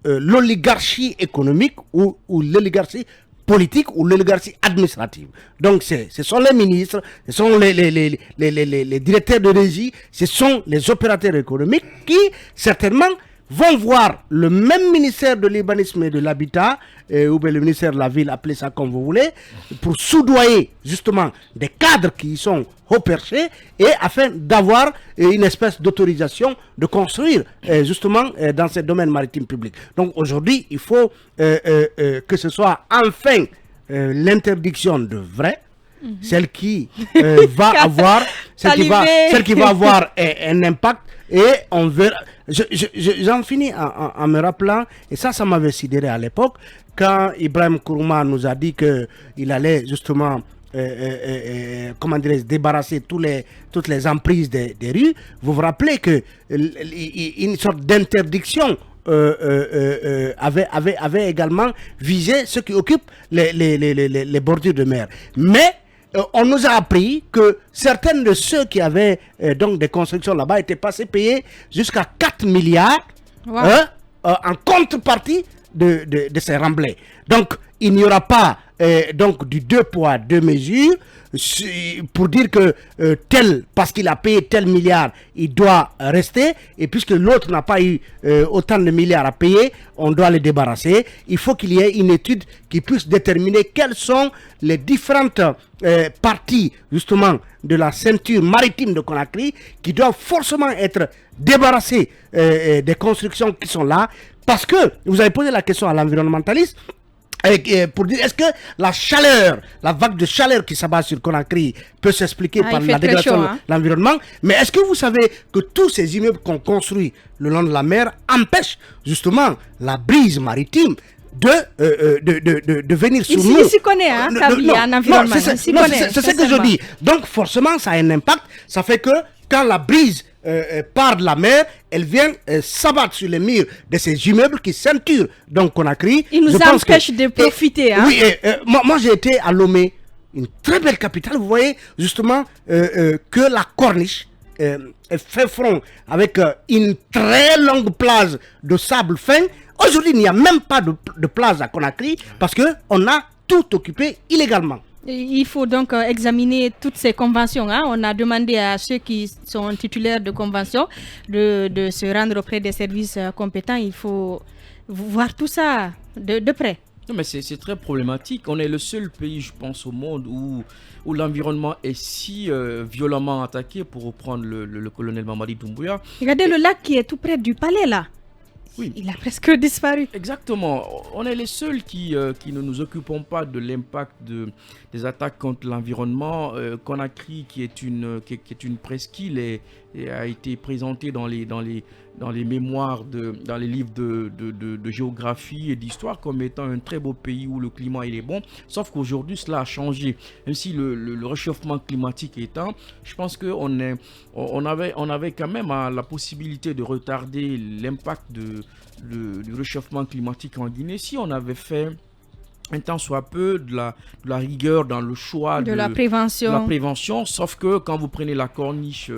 l'oligarchie économique ou l'oligarchie politique ou l'oligarchie administrative. Donc ce sont les ministres, ce sont les directeurs de régie, ce sont les opérateurs économiques qui certainement vont voir le même ministère de l'urbanisme et de l'habitat, ou bien le ministère de la ville, appelez ça comme vous voulez, pour soudoyer justement des cadres qui sont haut perchés et afin d'avoir une espèce d'autorisation de construire justement dans ces domaines maritimes publics. Donc aujourd'hui, il faut que ce soit enfin l'interdiction de vrai, celle qui va avoir, celle qui va avoir un impact, et on verra. J'en finis en me rappelant, et ça m'avait sidéré à l'époque, quand Ibrahim Kourouma nous a dit qu'il allait justement comment dirais-je, débarrasser toutes les emprises des rues. Vous vous rappelez que une sorte d'interdiction avait également visé ceux qui occupent les bordures de mer. Mais on nous a appris que certains de ceux qui avaient donc des constructions là-bas étaient passés payer jusqu'à 4 milliards en contrepartie de ces remblais. Donc, il n'y aura pas donc du 2 poids, 2 mesures pour dire que tel, parce qu'il a payé tel milliard, il doit rester, et puisque l'autre n'a pas eu autant de milliards à payer, on doit le débarrasser. Il faut qu'il y ait une étude qui puisse déterminer quelles sont les différentes parties justement de la ceinture maritime de Conakry qui doivent forcément être débarrassées des constructions qui sont là, parce que vous avez posé la question à l'environnementaliste pour dire est-ce que la chaleur, la vague de chaleur qui s'abat sur Conakry peut s'expliquer par la dégradation de l'environnement, mais est-ce que vous savez que tous ces immeubles qu'on construit le long de la mer empêchent justement la brise maritime de venir sur nous. Il s'y connaît, hein, en environnement. C'est ce que je dis. Donc forcément, ça a un impact. Ça fait que quand la brise part de la mer, elle vient s'abattre sur les murs de ces immeubles qui ceinturent donc Conakry. Il nous empêche de profiter. Hein? Oui, moi j'ai été à Lomé, une très belle capitale. Vous voyez justement que la corniche fait front avec une très longue plage de sable fin. Aujourd'hui, il n'y a même pas de plage à Conakry parce qu'on a tout occupé illégalement. Il faut donc examiner toutes ces conventions. Hein. On a demandé à ceux qui sont titulaires de conventions de se rendre auprès des services compétents. Il faut voir tout ça de près. Non, mais c'est très problématique. On est le seul pays, je pense, au monde où l'environnement est si violemment attaqué, pour reprendre le colonel Mamadi Doumbouya. Regardez le lac qui est tout près du palais, là. Oui. Il a presque disparu. Exactement. On est les seuls qui ne nous occupons pas de l'impact des attaques contre l'environnement. Conakry, qui est une presqu'île, et a été présentée dans les mémoires, dans les livres de géographie et d'histoire comme étant un très beau pays où le climat il est bon. Sauf qu'aujourd'hui, cela a changé. Même si le réchauffement climatique étant, je pense qu'on avait quand même la possibilité de retarder l'impact du réchauffement climatique en Guinée si on avait fait un tant soit peu de la rigueur dans le choix de la prévention. Sauf que quand vous prenez la corniche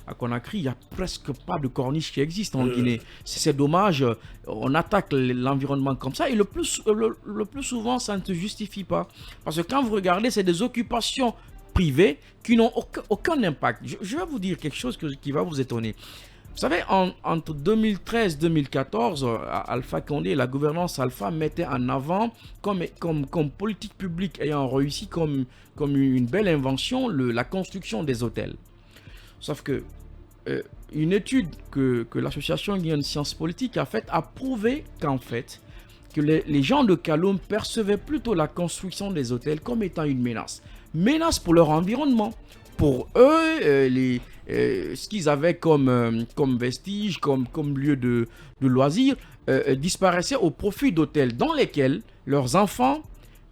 à Conakry, il n'y a presque pas de corniche qui existe en Guinée. C'est dommage, on attaque l'environnement comme ça, et le plus souvent ça ne se justifie pas. Parce que quand vous regardez, c'est des occupations privées qui n'ont aucun impact. Je vais vous dire quelque chose qui va vous étonner. Vous savez, entre 2013 et 2014, Alpha Condé et la gouvernance Alpha mettaient en avant comme politique publique ayant réussi comme une belle invention la construction des hôtels. Sauf que une étude que l'association Guinéenne Sciences Politiques a faite a prouvé qu'en fait, que les gens de Kaloum percevaient plutôt la construction des hôtels comme étant une menace. Menace pour leur environnement. Pour eux, ce qu'ils avaient comme vestige, comme lieu de loisirs, disparaissait au profit d'hôtels dans lesquels leurs enfants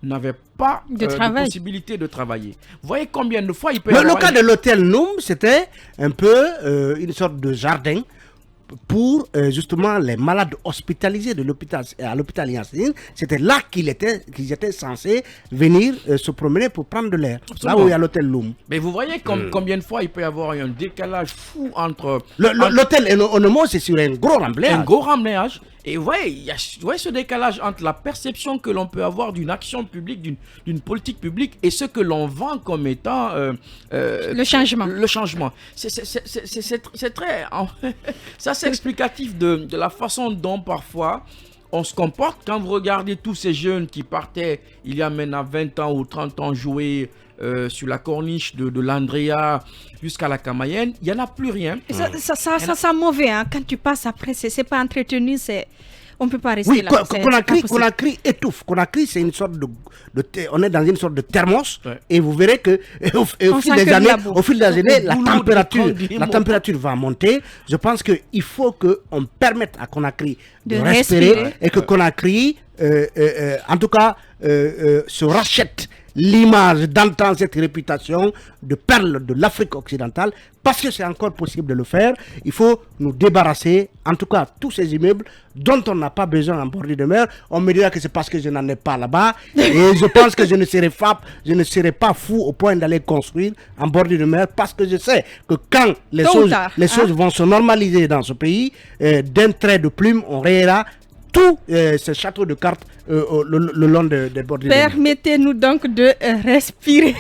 n'avaient pas de possibilité de travailler. Vous voyez combien de fois il peut y avoir... Le cas de l'hôtel Noum, c'était un peu une sorte de jardin pour justement les malades hospitalisés à l'hôpital Yassine. C'était là qu'ils étaient censés venir se promener pour prendre de l'air. Là où il y a l'hôtel Loum. Mais vous voyez combien de fois il peut y avoir un décalage fou entre... L'hôtel Onomo, c'est sur un gros remblaiage. Un gros remblaiage. Et ouais, il y a ce décalage entre la perception que l'on peut avoir d'une action publique, d'une politique publique, et ce que l'on vend comme étant le changement. Le changement. C'est très... ça, c'est explicatif de la façon dont parfois on se comporte. Quand vous regardez tous ces jeunes qui partaient il y a maintenant 20 ans ou 30 ans jouer sur la corniche de l'Andrea jusqu'à la Camayenne, il n'y en a plus rien. Et ça sent mauvais, hein. Quand tu passes après, c'est pas entretenu, on ne peut pas rester là. Conakry étouffe. Conakry, c'est une sorte on est dans une sorte de thermos, et vous verrez que au fil des années, la température va monter. Je pense qu'il faut qu'on permette à Conakry de respirer et que Conakry, en tout cas, se rachète l'image d'antan, cette réputation de perle de l'Afrique occidentale, parce que c'est encore possible de le faire. Il faut nous débarrasser, en tout cas, tous ces immeubles dont on n'a pas besoin en bordure de mer. On me dira que c'est parce que je n'en ai pas là-bas, et je pense que je ne serai pas fou au point d'aller construire en bordure de mer, parce que je sais que quand les choses vont se normaliser dans ce pays, d'un trait de plume, on rayera tout ce château de cartes le long des bords de mer. Permettez-nous donc de respirer.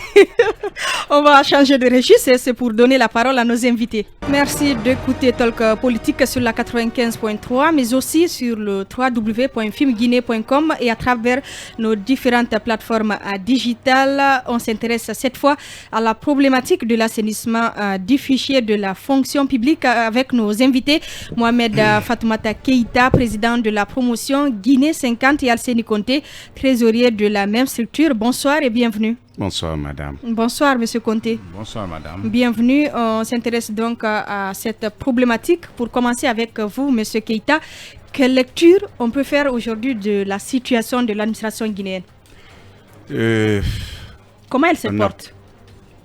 On va changer de registre, c'est pour donner la parole à nos invités. Merci d'écouter Talk Politique sur la 95.3, mais aussi sur le www.filmguinée.com et à travers nos différentes plateformes digitales. On s'intéresse cette fois à la problématique de l'assainissement du fichier de la fonction publique avec nos invités. Mohamed Fatoumata Keïta, président de la promotion Guinée 50, et Alseni Conté, trésorier de la même structure. Bonsoir et bienvenue. Bonsoir madame. Bonsoir monsieur Conté. Bonsoir madame. Bienvenue. On s'intéresse donc à cette problématique. Pour commencer avec vous monsieur Keïta, quelle lecture on peut faire aujourd'hui de la situation de l'administration guinéenne? Comment elle se porte?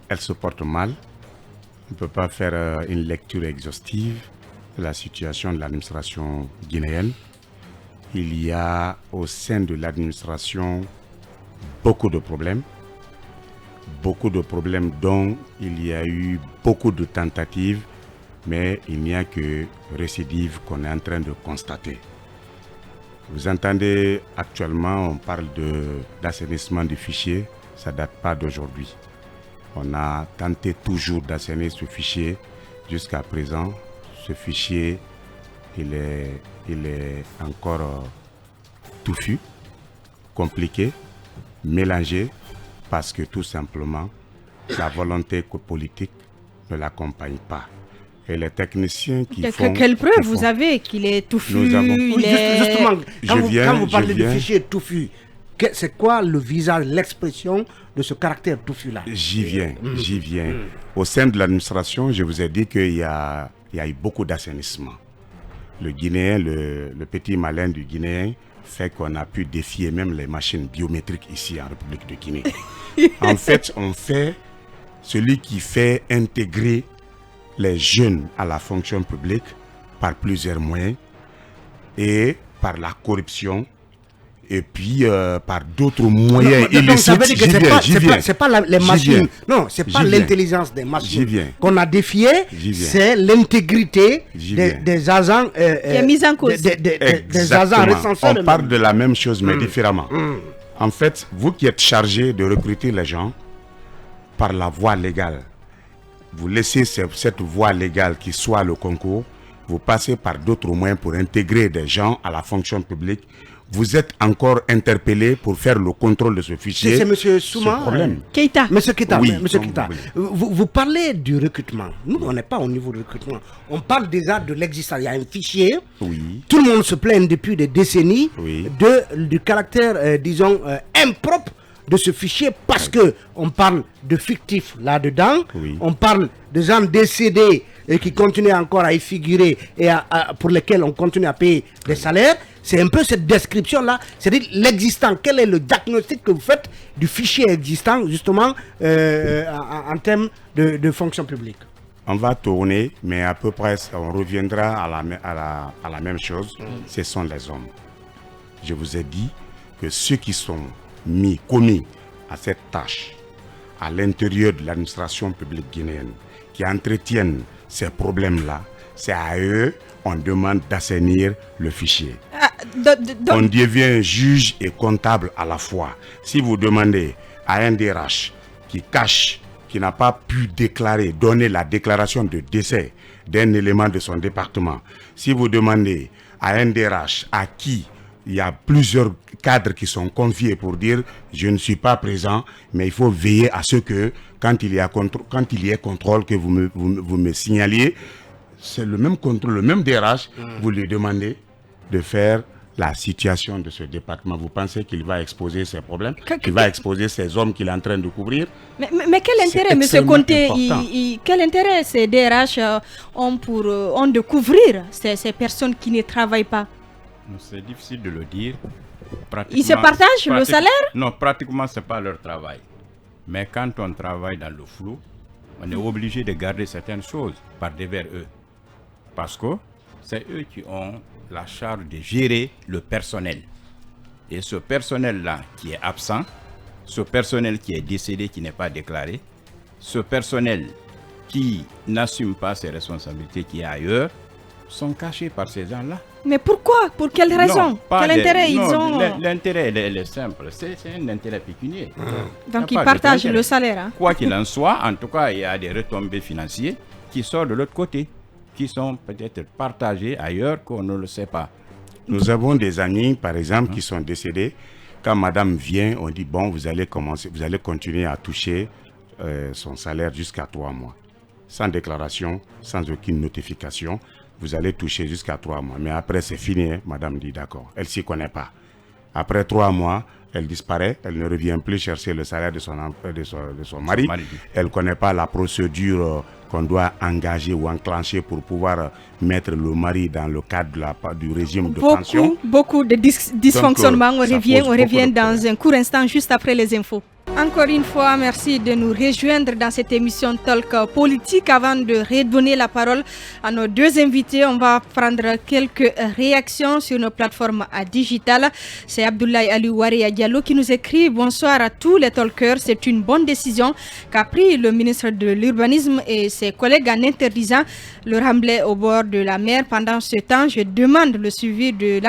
Elle se porte mal. On ne peut pas faire une lecture exhaustive de la situation de l'administration guinéenne. Il y a au sein de l'administration beaucoup de problèmes dont il y a eu beaucoup de tentatives, mais il n'y a que récidive qu'on est en train de constater. Vous entendez, actuellement, on parle d'assainissement du fichier, ça ne date pas d'aujourd'hui. On a tenté toujours d'assainir ce fichier jusqu'à présent. Ce fichier, il est encore touffu, compliqué, mélangé, parce que tout simplement, la volonté politique ne l'accompagne pas. Et les techniciens qui font... Quelle preuve vous avez qu'il est touffu? Justement, quand vous parlez du fichier touffu, c'est quoi le visage, l'expression de ce caractère touffu-là? J'y viens. Au sein de l'administration, je vous ai dit qu'il y a eu beaucoup d'assainissement. Le Guinéen, le petit malin du Guinéen fait qu'on a pu défier même les machines biométriques ici en République de Guinée. En fait, on fait celui qui fait intégrer les jeunes à la fonction publique par plusieurs moyens et par la corruption et puis par d'autres moyens illicites. C'est pas les machines, non, c'est pas l'intelligence des machines qu'on a défié, c'est l'intégrité des agents qui est mise en cause. Des agents recenseurs. On parle de la même chose mais différemment. En fait, vous qui êtes chargé de recruter les gens par la voie légale, vous laissez cette voie légale qui soit le concours, vous passez par d'autres moyens pour intégrer des gens à la fonction publique. Vous êtes encore interpellé pour faire le contrôle de ce fichier. C'est M. Souma Keïta. Monsieur Keïta, oui, vous parlez du recrutement. Nous, on n'est pas au niveau du recrutement. On parle déjà de l'existence. Il y a un fichier. Oui. Tout le monde se plaint depuis des décennies du caractère, disons, impropre de ce fichier, parce que on parle de fictifs là-dedans. On parle de gens décédés et qui continuent encore à y figurer et pour lesquels on continue à payer des salaires. C'est un peu cette description-là, c'est-à-dire l'existant. Quel est le diagnostic que vous faites du fichier existant, justement, en termes de fonction publique? On va tourner, mais à peu près, on reviendra à la même chose. Ce sont les hommes. Je vous ai dit que ceux qui sont commis à cette tâche à l'intérieur de l'administration publique guinéenne, qui entretiennent ces problèmes-là, c'est à eux on demande d'assainir le fichier. On devient juge et comptable à la fois. Si vous demandez à un DRH qui cache, qui n'a pas pu donner la déclaration de décès d'un élément de son département, si vous demandez à un DRH à qui il y a plusieurs cadres qui sont confiés pour dire je ne suis pas présent, mais il faut veiller à ce que quand il y a contrôle que vous me signaliez, c'est le même contrôle, le même DRH, vous lui demandez de faire la situation de ce département. Vous pensez qu'il va exposer ses problèmes, qu'il va exposer ces hommes qu'il est en train de couvrir? Mais quel intérêt, M. Conté, quel intérêt ces DRH ont de couvrir ces personnes qui ne travaillent pas? C'est difficile de le dire. Ils se partagent le salaire? Non, pratiquement, ce n'est pas leur travail. Mais quand on travaille dans le flou, on est obligé de garder certaines choses par devers eux. Parce que c'est eux qui ont la charge de gérer le personnel. Et ce personnel-là qui est absent, ce personnel qui est décédé, qui n'est pas déclaré, ce personnel qui n'assume pas ses responsabilités, qui est ailleurs, sont cachés par ces gens-là. Mais pourquoi? Pour quelle raison? Quel intérêt ils ont? L'intérêt est simple, c'est un intérêt pécuniaire. Donc ils partagent le salaire. Hein? Quoi qu'il en soit, en tout cas, il y a des retombées financières qui sortent de l'autre côté, qui sont peut-être partagées ailleurs qu'on ne le sait pas. Nous avons des amis, par exemple, qui sont décédés. Quand madame vient, on dit, bon, vous allez continuer à toucher son salaire jusqu'à 3 mois. Sans déclaration, sans aucune notification. Vous allez toucher jusqu'à 3 mois. Mais après, c'est fini. Hein? Madame dit d'accord. Elle ne s'y connaît pas. Après 3 mois, elle disparaît. Elle ne revient plus chercher le salaire de son mari. Elle ne connaît pas la procédure qu'on doit engager ou enclencher pour pouvoir mettre le mari dans le cadre du régime de pension. Beaucoup de dysfonctionnements. On revient dans un court instant, juste après les infos. Encore une fois, merci de nous rejoindre dans cette émission Talk Politique. Avant de redonner la parole à nos deux invités, on va prendre quelques réactions sur nos plateformes digitales. C'est Abdoulaye Aliouari Diallo qui nous écrit « Bonsoir à tous les talkers. C'est une bonne décision qu'a pris le ministre de l'Urbanisme et ses collègues en interdisant le remblai au bord de la mer. Pendant ce temps, je demande le suivi de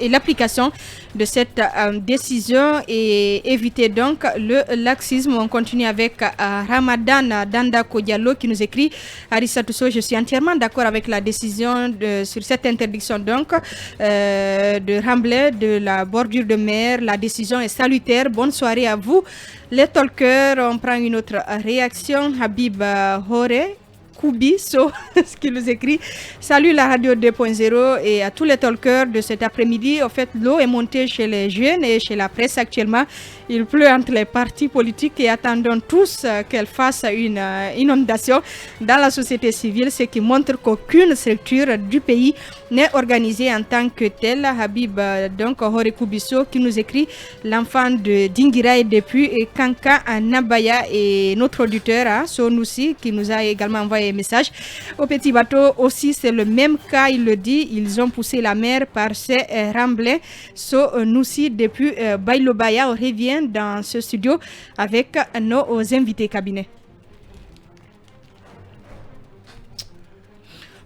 l'application de cette décision et éviter donc le laxisme. On continue avec Ramadan Danda Diallo qui nous écrit Arissa Tousso, je suis entièrement d'accord avec la décision sur cette interdiction donc de remblai de la bordure de mer. La décision est salutaire. Bonne soirée à vous les talkers. On prend une autre réaction. Habib Hore Koubiso, ce qui nous écrit. Salut la radio 2.0 et à tous les talkers de cet après-midi. En fait, l'eau est montée chez les jeunes et chez la presse actuellement. Il pleut entre les partis politiques et attendons tous qu'elle fasse une inondation dans la société civile, ce qui montre qu'aucune structure du pays n'est organisée en tant que telle. Habib donc Hore Koubiso qui nous écrit l'enfant de Dingira et depuis et Kanka Nabaya et notre auditeur Sonoussi qui nous a également envoyé un message. Au petit bateau aussi c'est le même cas, il le dit, ils ont poussé la mer par ces remblais. Sonoussi depuis Bailobaya. On revient dans ce studio avec nos invités cabinet.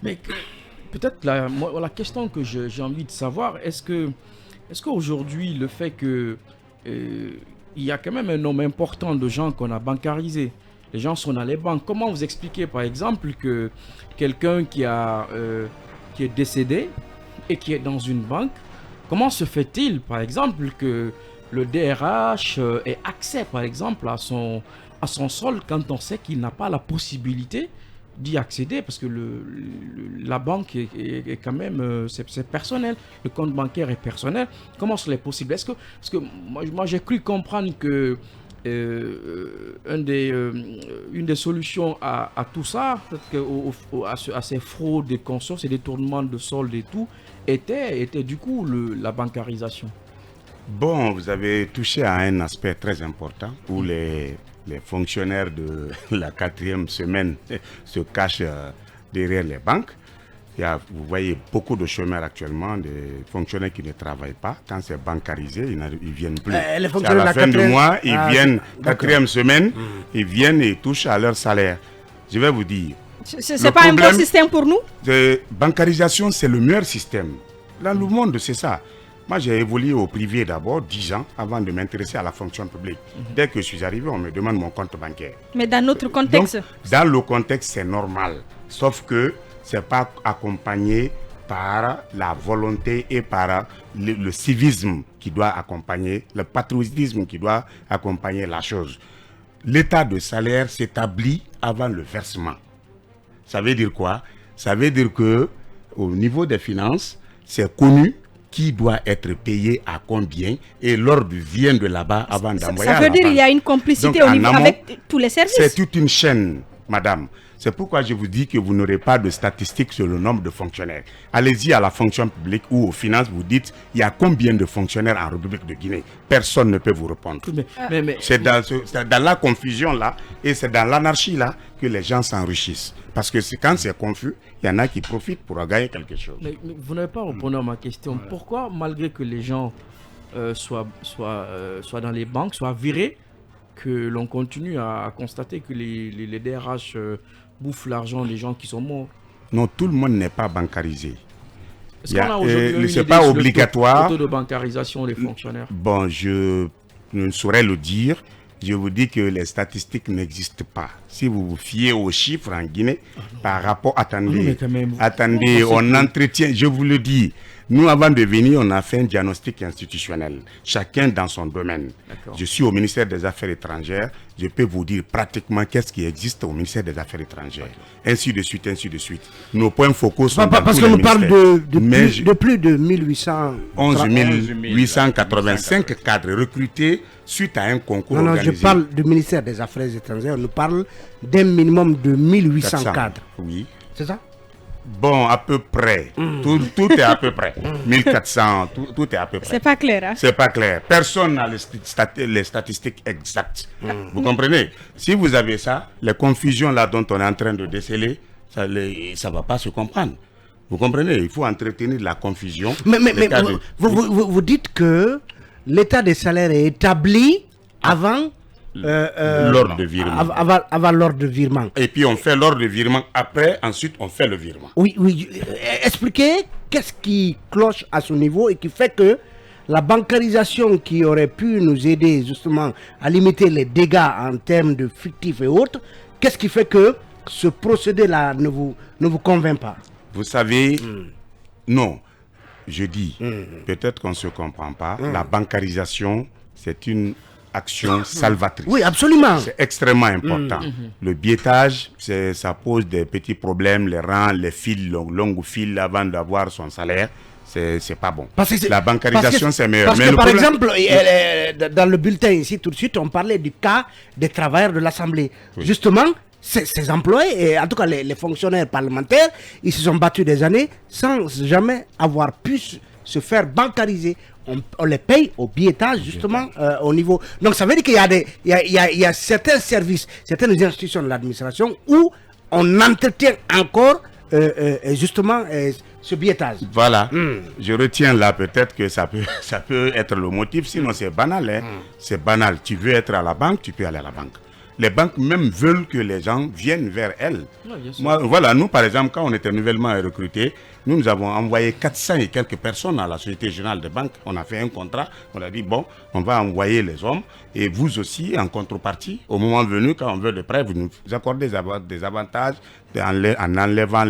Mais peut-être la question que j'ai envie de savoir, est-ce qu'aujourd'hui le fait que il y a quand même un nombre important de gens qu'on a bancarisés, les gens sont dans les banques, comment vous expliquez par exemple que quelqu'un qui est décédé et qui est dans une banque, comment se fait-il par exemple que le DRH ait accès par exemple à son solde quand on sait qu'il n'a pas la possibilité d'y accéder parce que la banque est quand même c'est personnel, le compte bancaire est personnel. Comment cela est possible? Parce que moi j'ai cru comprendre que une des solutions à tout ça, à ces fraudes, des consorts, ces détournements de soldes et tout, était du coup la bancarisation. Bon, vous avez touché à un aspect très important où les fonctionnaires de la 4e semaine se cachent derrière les banques. Vous voyez beaucoup de chômeurs actuellement, des fonctionnaires qui ne travaillent pas. Quand c'est bancarisé, ils ne viennent plus. À la fin du mois, ils viennent, 4e semaine, ils viennent et touchent à leur salaire. Je vais vous dire. Ce n'est pas un bon système pour nous? De bancarisation, c'est le meilleur système. Dans le monde, c'est ça. Moi, j'ai évolué au privé d'abord 10 ans avant de m'intéresser à la fonction publique. Dès que je suis arrivé, on me demande mon compte bancaire. Mais dans notre contexte. Donc, dans le contexte, c'est normal. Sauf que ce n'est pas accompagné par la volonté et par le civisme qui doit accompagner, le patriotisme qui doit accompagner la chose. L'état de salaire s'établit avant le versement. Ça veut dire quoi? Ça veut dire que au niveau des finances, c'est connu qui doit être payé à combien et l'ordre vient de là-bas avant d'envoyer à la banque. Ça veut dire qu'il y a une complicité au niveau avec tous les services. C'est toute une chaîne, madame. C'est pourquoi je vous dis que vous n'aurez pas de statistiques sur le nombre de fonctionnaires. Allez-y à la fonction publique ou aux finances, vous dites, il y a combien de fonctionnaires en République de Guinée? Personne ne peut vous répondre. C'est dans la confusion là et c'est dans l'anarchie là que les gens s'enrichissent. Parce que quand c'est confus, il y en a qui profitent pour gagner quelque chose. Mais vous n'avez pas répondu à ma question. Voilà. Pourquoi, malgré que les gens soient dans les banques, soient virés, que l'on continue à constater que les DRH bouffent l'argent des gens qui sont morts? Non, tout le monde n'est pas bancarisé. C'est pas obligatoire. Le taux de bancarisation des fonctionnaires. Bon, je ne saurais le dire. Je vous dis que les statistiques n'existent pas. Si vous vous fiez aux chiffres en Guinée, par rapport... Attendez, on entretient, je vous le dis. Nous, avant de venir, on a fait un diagnostic institutionnel, chacun dans son domaine. Je suis au ministère des Affaires étrangères, je peux vous dire pratiquement qu'est-ce qui existe au ministère des Affaires étrangères. Ainsi de suite, ainsi de suite. Nos points focaux sont dans parce tous qu'on les nous parle de plus de 11 885 cadres recrutés suite à un concours organisé. Je parle du ministère des Affaires étrangères, on nous parle d'un minimum de 1800 cadres. Oui. C'est ça? Bon, à peu près. Tout est à peu près. 1400, tout est à peu près. C'est pas clair, hein? C'est pas clair. Personne n'a les statistiques exactes. Vous comprenez? Si vous avez ça, les confusions là dont on est en train de déceler, ça ne va pas se comprendre. Vous comprenez? Il faut entretenir la confusion. Mais vous dites que l'état des salaires est établi avant... l'ordre de virement. Avant l'ordre de virement. Et puis on fait l'ordre de virement après, ensuite on fait le virement. Oui. Expliquez qu'est-ce qui cloche à ce niveau et qui fait que la bancarisation qui aurait pu nous aider justement à limiter les dégâts en termes de fictifs et autres, qu'est-ce qui fait que ce procédé-là ne vous convainc pas? Vous savez, non, je dis, peut-être qu'on ne se comprend pas, la bancarisation, c'est une action salvatrice. Oui, absolument. C'est extrêmement important. Le biaitage, ça pose des petits problèmes, les rangs, les fils, longues files avant d'avoir son salaire. C'est pas bon. La bancarisation, c'est meilleur. Parce que, par exemple, dans le bulletin ici, tout de suite, on parlait du cas des travailleurs de l'Assemblée. Oui. Justement, ces employés, et en tout cas les fonctionnaires parlementaires, ils se sont battus des années sans jamais avoir pu se faire bancariser. On les paye au biaitage, justement, au niveau... Donc, ça veut dire qu'il y a certains services, certaines institutions de l'administration où on entretient encore, justement, ce biaitage. Voilà. Je retiens là peut-être que ça peut être le motif, sinon c'est banal. Hein. C'est banal. Tu veux être à la banque, tu peux aller à la banque. Les banques même veulent que les gens viennent vers elles. Voilà, nous par exemple, quand on était nouvellement recrutés, nous avons envoyé 400 et quelques personnes à la Société Générale de Banque. On a fait un contrat, on a dit bon, on va envoyer les hommes et vous aussi en contrepartie, au moment venu, quand on veut le prêt, vous nous accordez des avantages en enlevant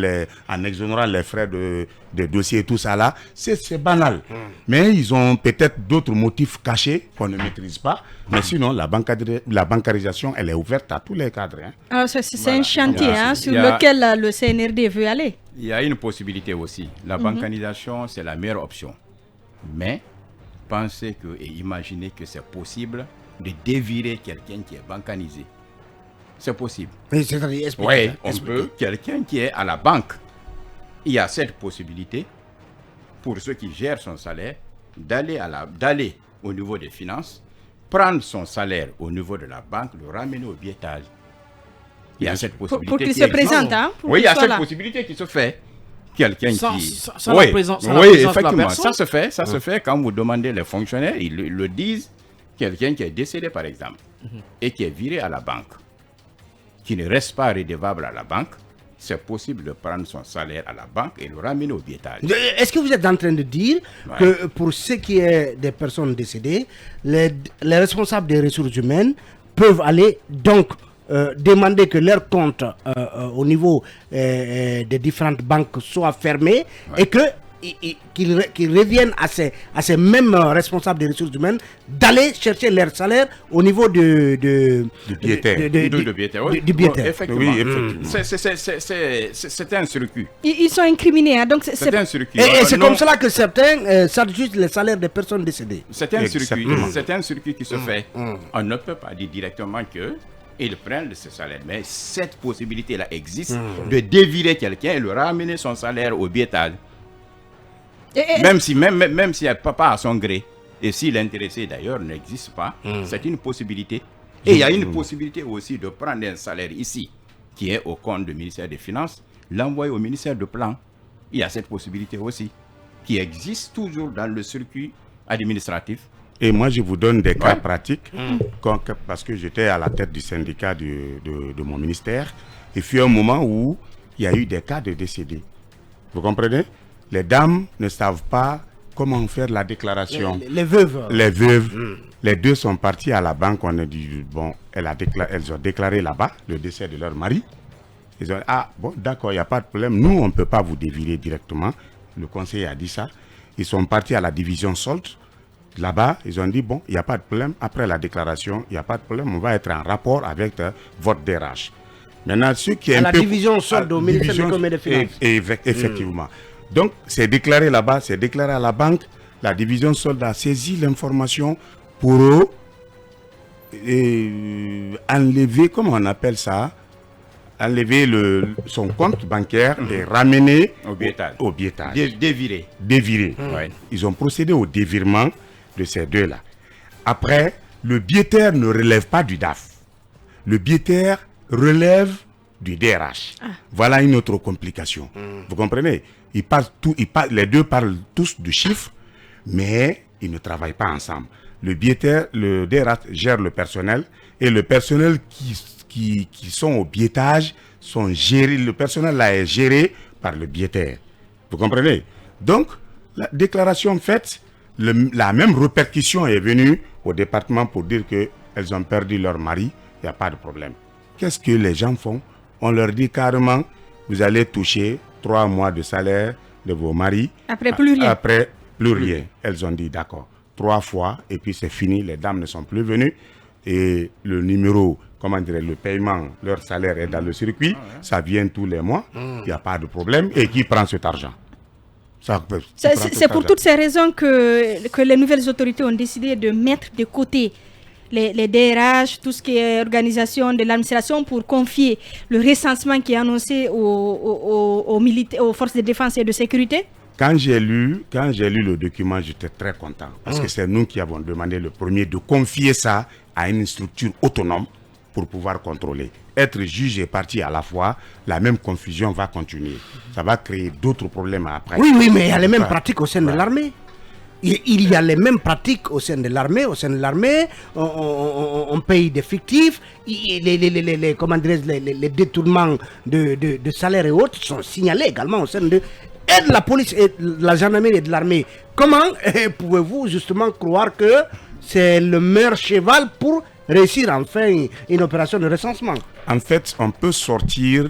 en exonérant les frais de dossier et tout ça là. C'est banal. Mais ils ont peut-être d'autres motifs cachés qu'on ne maîtrise pas. Mais sinon, la bancarisation, elle est ouverte à tous les cadres. Hein. Alors, c'est un chantier sur lequel le CNRD veut aller. Il y a une possibilité aussi. La bancarisation, c'est la meilleure option. Mais pensez et imaginez que c'est possible de dévirer quelqu'un qui est bancarisé. C'est possible. Oui, on peut. Quelqu'un qui est à la banque, il y a cette possibilité pour ceux qui gèrent son salaire d'aller au niveau des finances, prendre son salaire au niveau de la banque, le ramener au biaitage. Il y a cette possibilité. Pour qu'il se présente, hein? Oui, il y a cette possibilité qui se fait. Quelqu'un qui... la présence effectivement, ça se fait. Ça se fait quand vous demandez les fonctionnaires, ils le disent. Quelqu'un qui est décédé, par exemple, et qui est viré à la banque, qui ne reste pas redevable à la banque, c'est possible de prendre son salaire à la banque et le ramener au biétage. Est-ce que vous êtes en train de dire que pour ce qui est des personnes décédées, les responsables des ressources humaines peuvent aller donc demander que leur compte au niveau des différentes banques soit fermé et que qu'ils reviennent à ces mêmes responsables des ressources humaines d'aller chercher leur salaire au niveau du biétaire. Du biétaire. Effectivement. Oui, effectivement. C'est un circuit. Ils sont incriminés. Hein, donc c'est un circuit. Et c'est comme cela que certains s'adjugent les salaires des personnes décédées. C'est un circuit. C'est un circuit qui se fait. On ne peut pas dire directement que ils prennent de ce salaire. Mais cette possibilité-là existe de dévirer quelqu'un et le ramener son salaire au biétage. Même si elle ne peut pas à son gré. Et si l'intéressé d'ailleurs n'existe pas, c'est une possibilité. Et il y a une possibilité aussi de prendre un salaire ici, qui est au compte du ministère des Finances, l'envoyer au ministère du Plan. Il y a cette possibilité aussi, qui existe toujours dans le circuit administratif. Et moi, je vous donne des cas pratiques, parce que j'étais à la tête du syndicat de mon ministère. Et puis un moment où il y a eu des cas de décédés. Vous comprenez? Les dames ne savent pas comment faire la déclaration. Les veuves. Les veuves. Les deux sont partis à la banque. On a dit, bon, elles ont déclaré là-bas le décès de leur mari. Ils ont dit, ah, bon, d'accord, il n'y a pas de problème. Nous, on ne peut pas vous dévirer directement. Le conseiller a dit ça. Ils sont partis à la division solde. Là-bas, ils ont dit, bon, il n'y a pas de problème. Après la déclaration, il n'y a pas de problème. On va être en rapport avec votre DRH. Maintenant, ce qui est la division solde au ministère de l'Économie et des Finances. Effectivement. Donc, c'est déclaré là-bas, c'est déclaré à la banque. La division solde a saisi l'information pour enlever, comment on appelle ça? Enlever son compte bancaire et ramener au biétage. Dévirer. Ils ont procédé au dévirement de ces deux-là. Après, le biétaire ne relève pas du DAF. Le biétaire relève du DRH. Voilà une autre complication. Vous comprenez? Les deux parlent tous du chiffre, mais ils ne travaillent pas ensemble. Le biétaire, le DRH gère le personnel et le personnel qui sont au biétage sont gérés. Le personnel là est géré par le biétaire. Vous comprenez? Donc, la déclaration faite, la même répercussion est venue au département pour dire qu'elles ont perdu leur mari. Il n'y a pas de problème. Qu'est-ce que les gens font? On leur dit carrément, vous allez toucher 3 mois de salaire de vos maris. Après plus rien. Après plus rien. Elles ont dit d'accord. 3 fois et puis c'est fini. Les dames ne sont plus venues. Et le numéro, comment dire, le paiement, leur salaire est dans le circuit. Ça vient tous les mois. Il n'y a pas de problème. Et qui prend cet argent? C'est pour toutes ces raisons que les nouvelles autorités ont décidé de mettre de côté les DRH, tout ce qui est organisation de l'administration pour confier le recensement qui est annoncé aux forces de défense et de sécurité. Quand j'ai lu le document, j'étais très content parce que c'est nous qui avons demandé le premier de confier ça à une structure autonome pour pouvoir contrôler. Être juge et partie à la fois, la même confusion va continuer. Ça va créer d'autres problèmes après. Oui, mais il y a les mêmes pratiques au sein de l'armée. Il y a les mêmes pratiques au sein de l'armée. Au sein de l'armée, on paye des fictifs. Les détournements de salaires et autres sont signalés également au sein de la police et de la gendarmerie et de l'armée. Comment pouvez-vous justement croire que c'est le meilleur cheval pour réussir enfin une opération de recensement? En fait, on peut sortir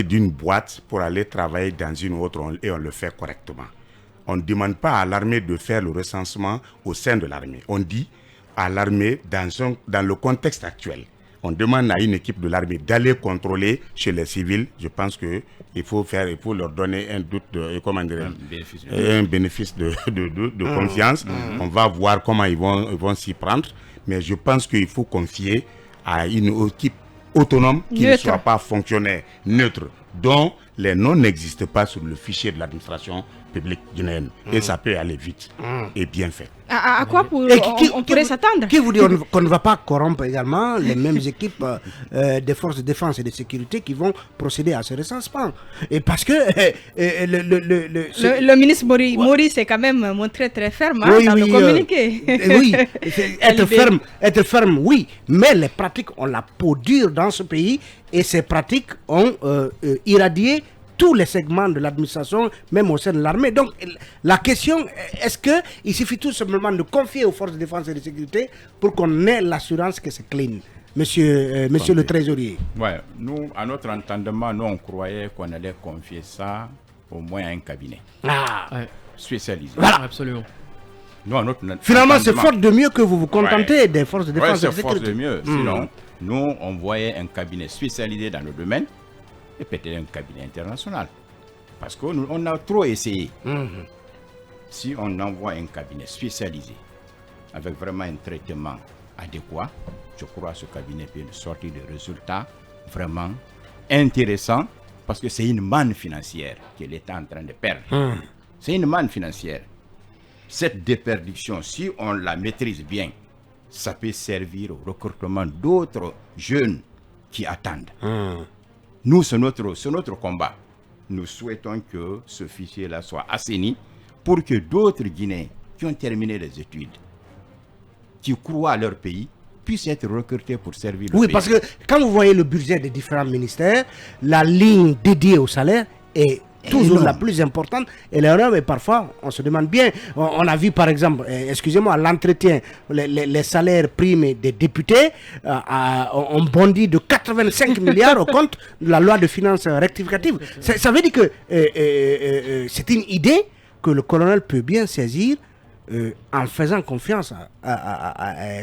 d'une boîte pour aller travailler dans une autre et on le fait correctement. On ne demande pas à l'armée de faire le recensement au sein de l'armée. On dit à l'armée, dans le contexte actuel, on demande à une équipe de l'armée d'aller contrôler chez les civils. Je pense qu'il faut leur donner un bénéfice de confiance. On va voir comment ils vont s'y prendre. Mais je pense qu'il faut confier à une équipe autonome qui ne soit pas fonctionnaire, neutre, dont les noms n'existent pas sur le fichier de l'administration publique guinéenne. Et ça peut aller vite et bien fait. À quoi on pourrait s'attendre? Qui vous dit qu'on ne va pas corrompre également les mêmes équipes des forces de défense et de sécurité qui vont procéder à ce recensement? Et parce que le ministre Mori s'est quand même montré très ferme dans le communiqué. Oui, être ferme, oui. Mais les pratiques ont la peau dure dans ce pays Et ces pratiques ont irradié tous les segments de l'administration, même au sein de l'armée. Donc, la question, est-ce qu'il suffit tout simplement de confier aux forces de défense et de sécurité pour qu'on ait l'assurance que c'est clean? Monsieur le trésorier. Ouais, nous, à notre entendement, nous, on croyait qu'on allait confier ça au moins à un cabinet spécialisé. Voilà, absolument. Nous, finalement, c'est faute de mieux que vous vous contentez des forces de défense et de sécurité. C'est faute de mieux. Sinon, nous, on voyait un cabinet spécialisé dans le domaine et peut-être un cabinet international. Parce qu'on a trop essayé. Si on envoie un cabinet spécialisé avec vraiment un traitement adéquat, je crois que ce cabinet peut sortir des résultats vraiment intéressants parce que c'est une manne financière que l'État est en train de perdre. C'est une manne financière. Cette déperdition, si on la maîtrise bien, ça peut servir au recrutement d'autres jeunes qui attendent. Nous, c'est notre combat. Nous souhaitons que ce fichier-là soit assaini pour que d'autres Guinéens qui ont terminé les études, qui croient à leur pays, puissent être recrutés pour servir le pays. Oui, parce que quand vous voyez le budget des différents ministères, la ligne dédiée au salaire est toujours la plus importante. Et l'erreur, mais parfois, on se demande bien. On a vu, par exemple, excusez-moi, l'entretien, les salaires primes des députés ont bondi de 85 milliards au compte de la loi de finances rectificative. Ça veut dire que c'est une idée que le colonel peut bien saisir en faisant confiance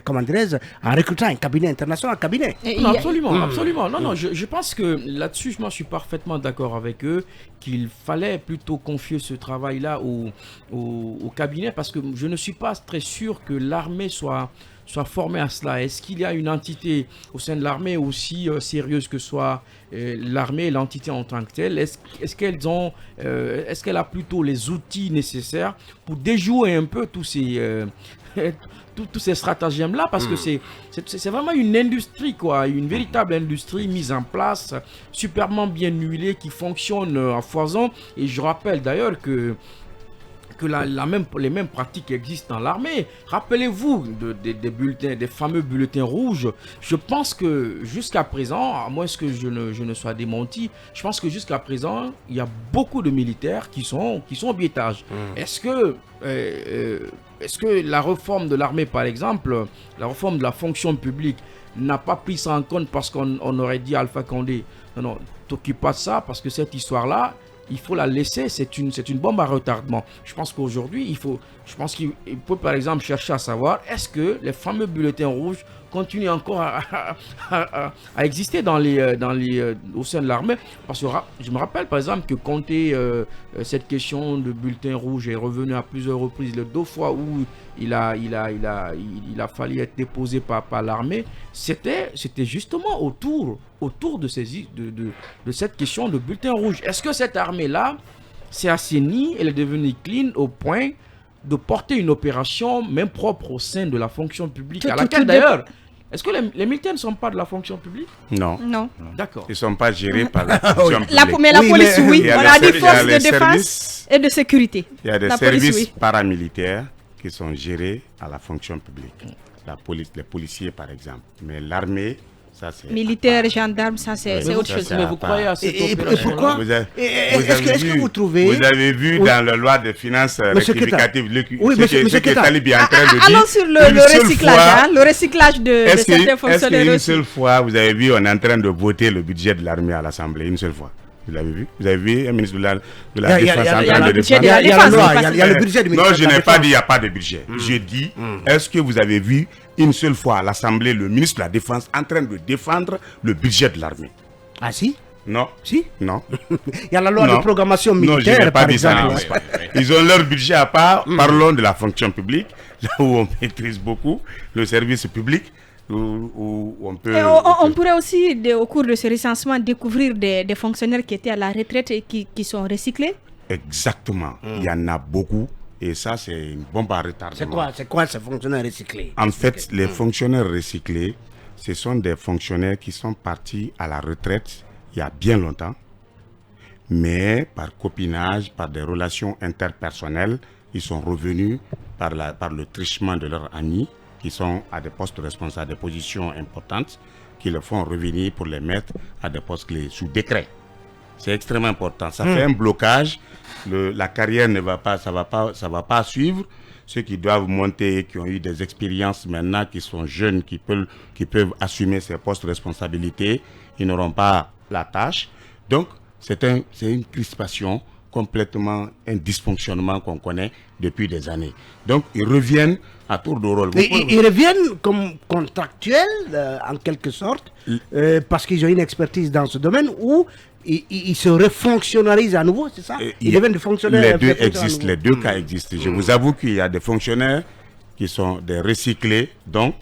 comment dirais-je, en recrutant un cabinet international, Non, absolument. Non, je pense que là-dessus, moi, je suis parfaitement d'accord avec eux qu'il fallait plutôt confier ce travail-là au cabinet parce que je ne suis pas très sûr que l'armée soit formée à cela. Est-ce qu'il y a une entité au sein de l'armée aussi sérieuse que soit l'armée et l'entité en tant que telle? Est-ce qu'elle a plutôt les outils nécessaires pour déjouer un peu tous ces stratagèmes-là? Parce que c'est vraiment une industrie, quoi, une véritable industrie mise en place, superbement bien huilée, qui fonctionne à foison. Et je rappelle d'ailleurs que les mêmes pratiques existent dans l'armée. Rappelez-vous des fameux bulletins rouges. Je pense que jusqu'à présent, à moins que je ne sois démenti, je pense que jusqu'à présent, il y a beaucoup de militaires qui sont au biétage. Est-ce que la réforme de l'armée, par exemple, la réforme de la fonction publique, n'a pas pris ça en compte parce qu'on aurait dit à Alpha Condé, non, t'occupe pas de ça parce que cette histoire-là, il faut la laisser, c'est une bombe à retardement. Je pense qu'aujourd'hui, il faut par exemple chercher à savoir est-ce que les fameux bulletins rouges continuent encore à exister au sein de l'armée. Parce que je me rappelle par exemple que Conté, cette question de bulletin rouge est revenue à plusieurs reprises. Les 2 fois où il a fallu être déposé par l'armée, c'était justement autour de cette question de bulletin rouge. Est-ce que cette armée-là s'est assainie, elle est devenue clean au point de porter une opération même propre au sein de la fonction publique, à laquelle d'ailleurs, est-ce que les militaires ne sont pas de la fonction publique? Non. D'accord. Ils ne sont pas gérés par la fonction publique. Mais la police, oui. On a des forces de défense et de sécurité. Il y a des services paramilitaires qui sont gérés à la fonction publique. La police, les policiers par exemple. Mais l'armée, ça c'est... Militaires, gendarmes, ça c'est autre chose. Mais vous croyez à cette opération? Et pourquoi? Est-ce que vous trouvez... Vous avez vu dans la loi de finances rectificative, ce que Talib est en train de dire... Allons sur le recyclage, le recyclage de certains fonctionnaires. Est-ce qu'une seule fois, vous avez vu, on est en train de voter le budget de l'armée à l'Assemblée, une seule fois? Vous l'avez vu? Vous avez vu un ministre de la Défense en train de défendre? Il y a le budget du ministère. Non, je n'ai pas dit il n'y a pas de budget. Je dis, est-ce que vous avez vu une seule fois à l'Assemblée le ministre de la Défense en train de défendre le budget de l'armée? Ah si? Non. Si? Non. Il y a la loi de programmation militaire, non, je n'ai pas dit exemple. Ça. Ils ont leur budget à part. Parlons de la fonction publique, là où on maîtrise beaucoup le service public. Où on peut... on pourrait aussi, au cours de ce recensement, découvrir des fonctionnaires qui étaient à la retraite et qui sont recyclés. Exactement. Il y en a beaucoup. Et ça, c'est une bombe à retardement. C'est quoi ces fonctionnaires recyclés? En fait, les fonctionnaires recyclés, ce sont des fonctionnaires qui sont partis à la retraite il y a bien longtemps. Mais par copinage, par des relations interpersonnelles, ils sont revenus par le trichement de leurs amis, qui sont à des postes responsables, des positions importantes, qui les font revenir pour les mettre à des postes clés sous décret. C'est extrêmement important. Ça fait un blocage. La carrière ne va pas, ça va pas suivre. Ceux qui doivent monter, qui ont eu des expériences maintenant, qui sont jeunes, qui peuvent assumer ces postes de responsabilité, ils n'auront pas la tâche. Donc, c'est une crispation complètement, un dysfonctionnement qu'on connaît depuis des années. Donc, ils reviennent à tour de rôle. Ils reviennent comme contractuels, en quelque sorte, parce qu'ils ont une expertise dans ce domaine, ou ils se refonctionnalisent à nouveau, c'est ça? Ils deviennent des fonctionnaires. Les deux existent, les deux cas existent. Je vous avoue qu'il y a des fonctionnaires qui sont des recyclés, donc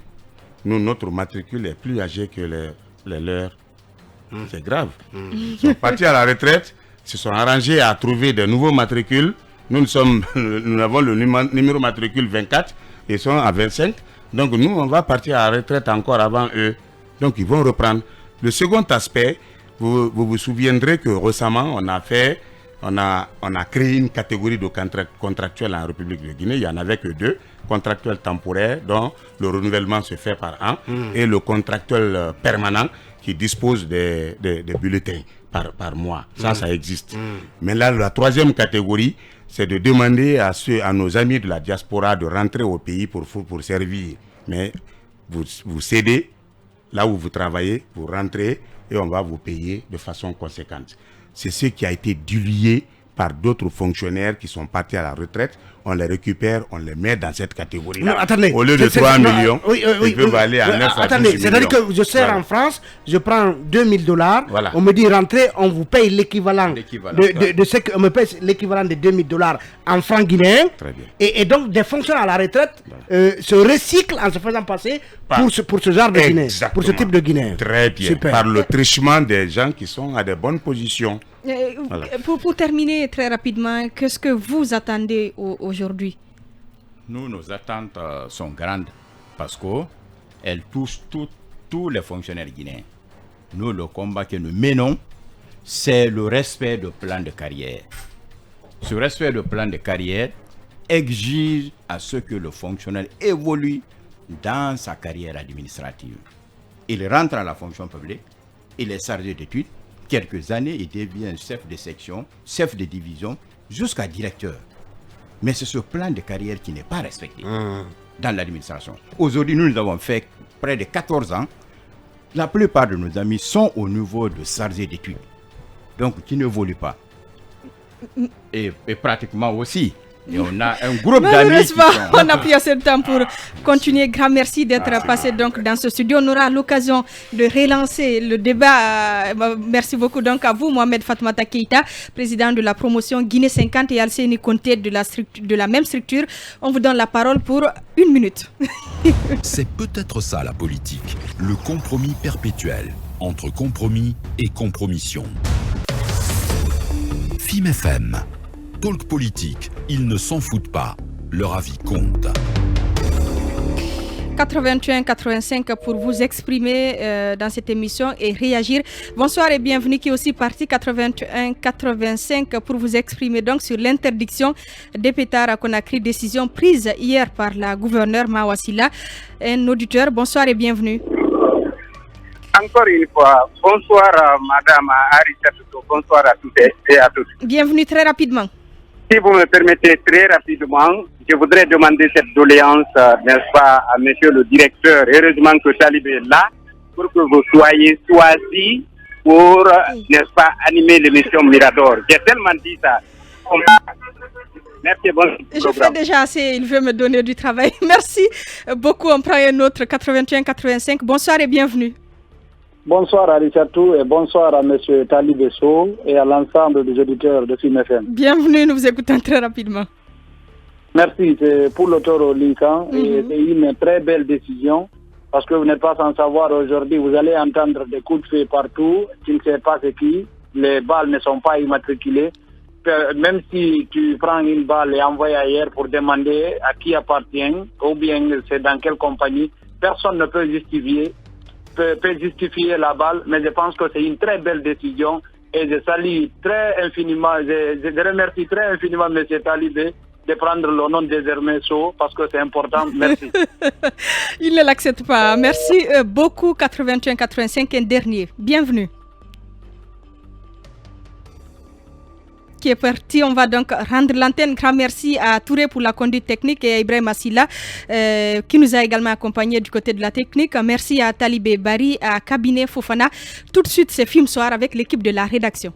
notre matricule est plus âgée que les leurs. C'est grave. Ils sont partis à la retraite, se sont arrangés à trouver de nouveaux matricules. Nous avons le numéro matricule 24, ils sont à 25. Donc nous, on va partir à la retraite encore avant eux. Donc ils vont reprendre. Le second aspect, vous vous souviendrez que récemment, on a créé une catégorie de contractuels en République de Guinée. Il n'y en avait que 2. Contractuels temporaires, dont le renouvellement se fait par an, et le contractuel permanent qui dispose des bulletins par mois. Ça existe. Mais là, la troisième catégorie, c'est de demander à nos amis de la diaspora de rentrer au pays pour servir. Mais vous cédez, là où vous travaillez, vous rentrez et on va vous payer de façon conséquente. C'est ce qui a été dilué par d'autres fonctionnaires qui sont partis à la retraite. On les récupère, on les met dans cette catégorie-là. Au lieu de 3 millions, ils peuvent aller à 9 à 10 millions. C'est-à-dire que je sers en France, je prends $2000, voilà. On me dit rentrez, on vous paye l'équivalent de ce qu'on me paye, l'équivalent de $2000 en francs guinéens. Très bien. Et donc des fonctionnaires à la retraite se recyclent en se faisant passer pour ce genre de Guinéen, pour ce type de Guinéen. Très bien. Super. Par le trichement des gens qui sont à de bonnes positions. Voilà. Pour terminer très rapidement, qu'est-ce que vous attendez aujourd'hui? Nos attentes sont grandes parce qu'elles touchent tous les fonctionnaires guinéens. Nous, le combat que nous menons, c'est le respect du plan de carrière. Ce respect du plan de carrière exige à ce que le fonctionnaire évolue dans sa carrière administrative. Il rentre à la fonction publique, il est chargé d'études. Quelques années, il devient chef de section, chef de division, jusqu'à directeur. Mais c'est ce plan de carrière qui n'est pas respecté dans l'administration. Aujourd'hui, nous avons fait près de 14 ans. La plupart de nos amis sont au niveau de chargé d'études, donc qui ne évoluent pas. Et pratiquement aussi. Et on a un groupe d'amis qui sont... On a pris assez de temps pour continuer. Grand merci d'être passé donc dans ce studio. On aura l'occasion de relancer le débat. Merci beaucoup donc à vous, Mohamed Fatoumata Keïta, président de la promotion Guinée 50 et Alseni Conté de la même structure. On vous donne la parole pour 1 minute. C'est peut-être ça la politique, le compromis perpétuel entre compromis et compromission. FIM FM. Talk politique, ils ne s'en foutent pas. Leur avis compte. 81-85 pour vous exprimer dans cette émission et réagir. Bonsoir et bienvenue qui est aussi parti 81-85 pour vous exprimer donc sur l'interdiction des pétards à Conakry, décision prise hier par la gouverneure Mawasila. Un auditeur, bonsoir et bienvenue. Encore une fois, bonsoir Madame Arissatou, bonsoir à toutes et à tous. Bienvenue très rapidement. Si vous me permettez très rapidement, je voudrais demander cette doléance, n'est-ce pas, à monsieur le directeur. Heureusement que Talib est là, pour que vous soyez choisi pour, n'est-ce pas, animer l'émission Mirador. J'ai tellement dit ça. Merci, bon je fais déjà assez, il veut me donner du travail. Merci beaucoup. On prend un autre 81-85. Bonsoir et bienvenue. Bonsoir à Rissatou et bonsoir à M. Talib Esso et à l'ensemble des auditeurs de FIM FM. Bienvenue, nous vous écoutons très rapidement. Merci, c'est pour l'auteur au Lican et c'est une très belle décision parce que vous n'êtes pas sans savoir aujourd'hui, vous allez entendre des coups de feu partout, tu ne sais pas c'est qui, les balles ne sont pas immatriculées. Même si tu prends une balle et envoies ailleurs pour demander à qui appartient ou bien c'est dans quelle compagnie, personne ne peut justifier la balle, mais je pense que c'est une très belle décision et je salue très infiniment, je remercie très infiniment M. Talibé de prendre le nom désormais Sow parce que c'est important. Merci. Il ne l'accepte pas. Merci beaucoup. 81-85, un dernier. Bienvenue. Qui est parti. On va donc rendre l'antenne. Grand merci à Touré pour la conduite technique et à Ibrahim Assila qui nous a également accompagnés du côté de la technique. Merci à Talibé Bari, à Cabinet Fofana. Tout de suite, c'est Film Soir avec l'équipe de la rédaction.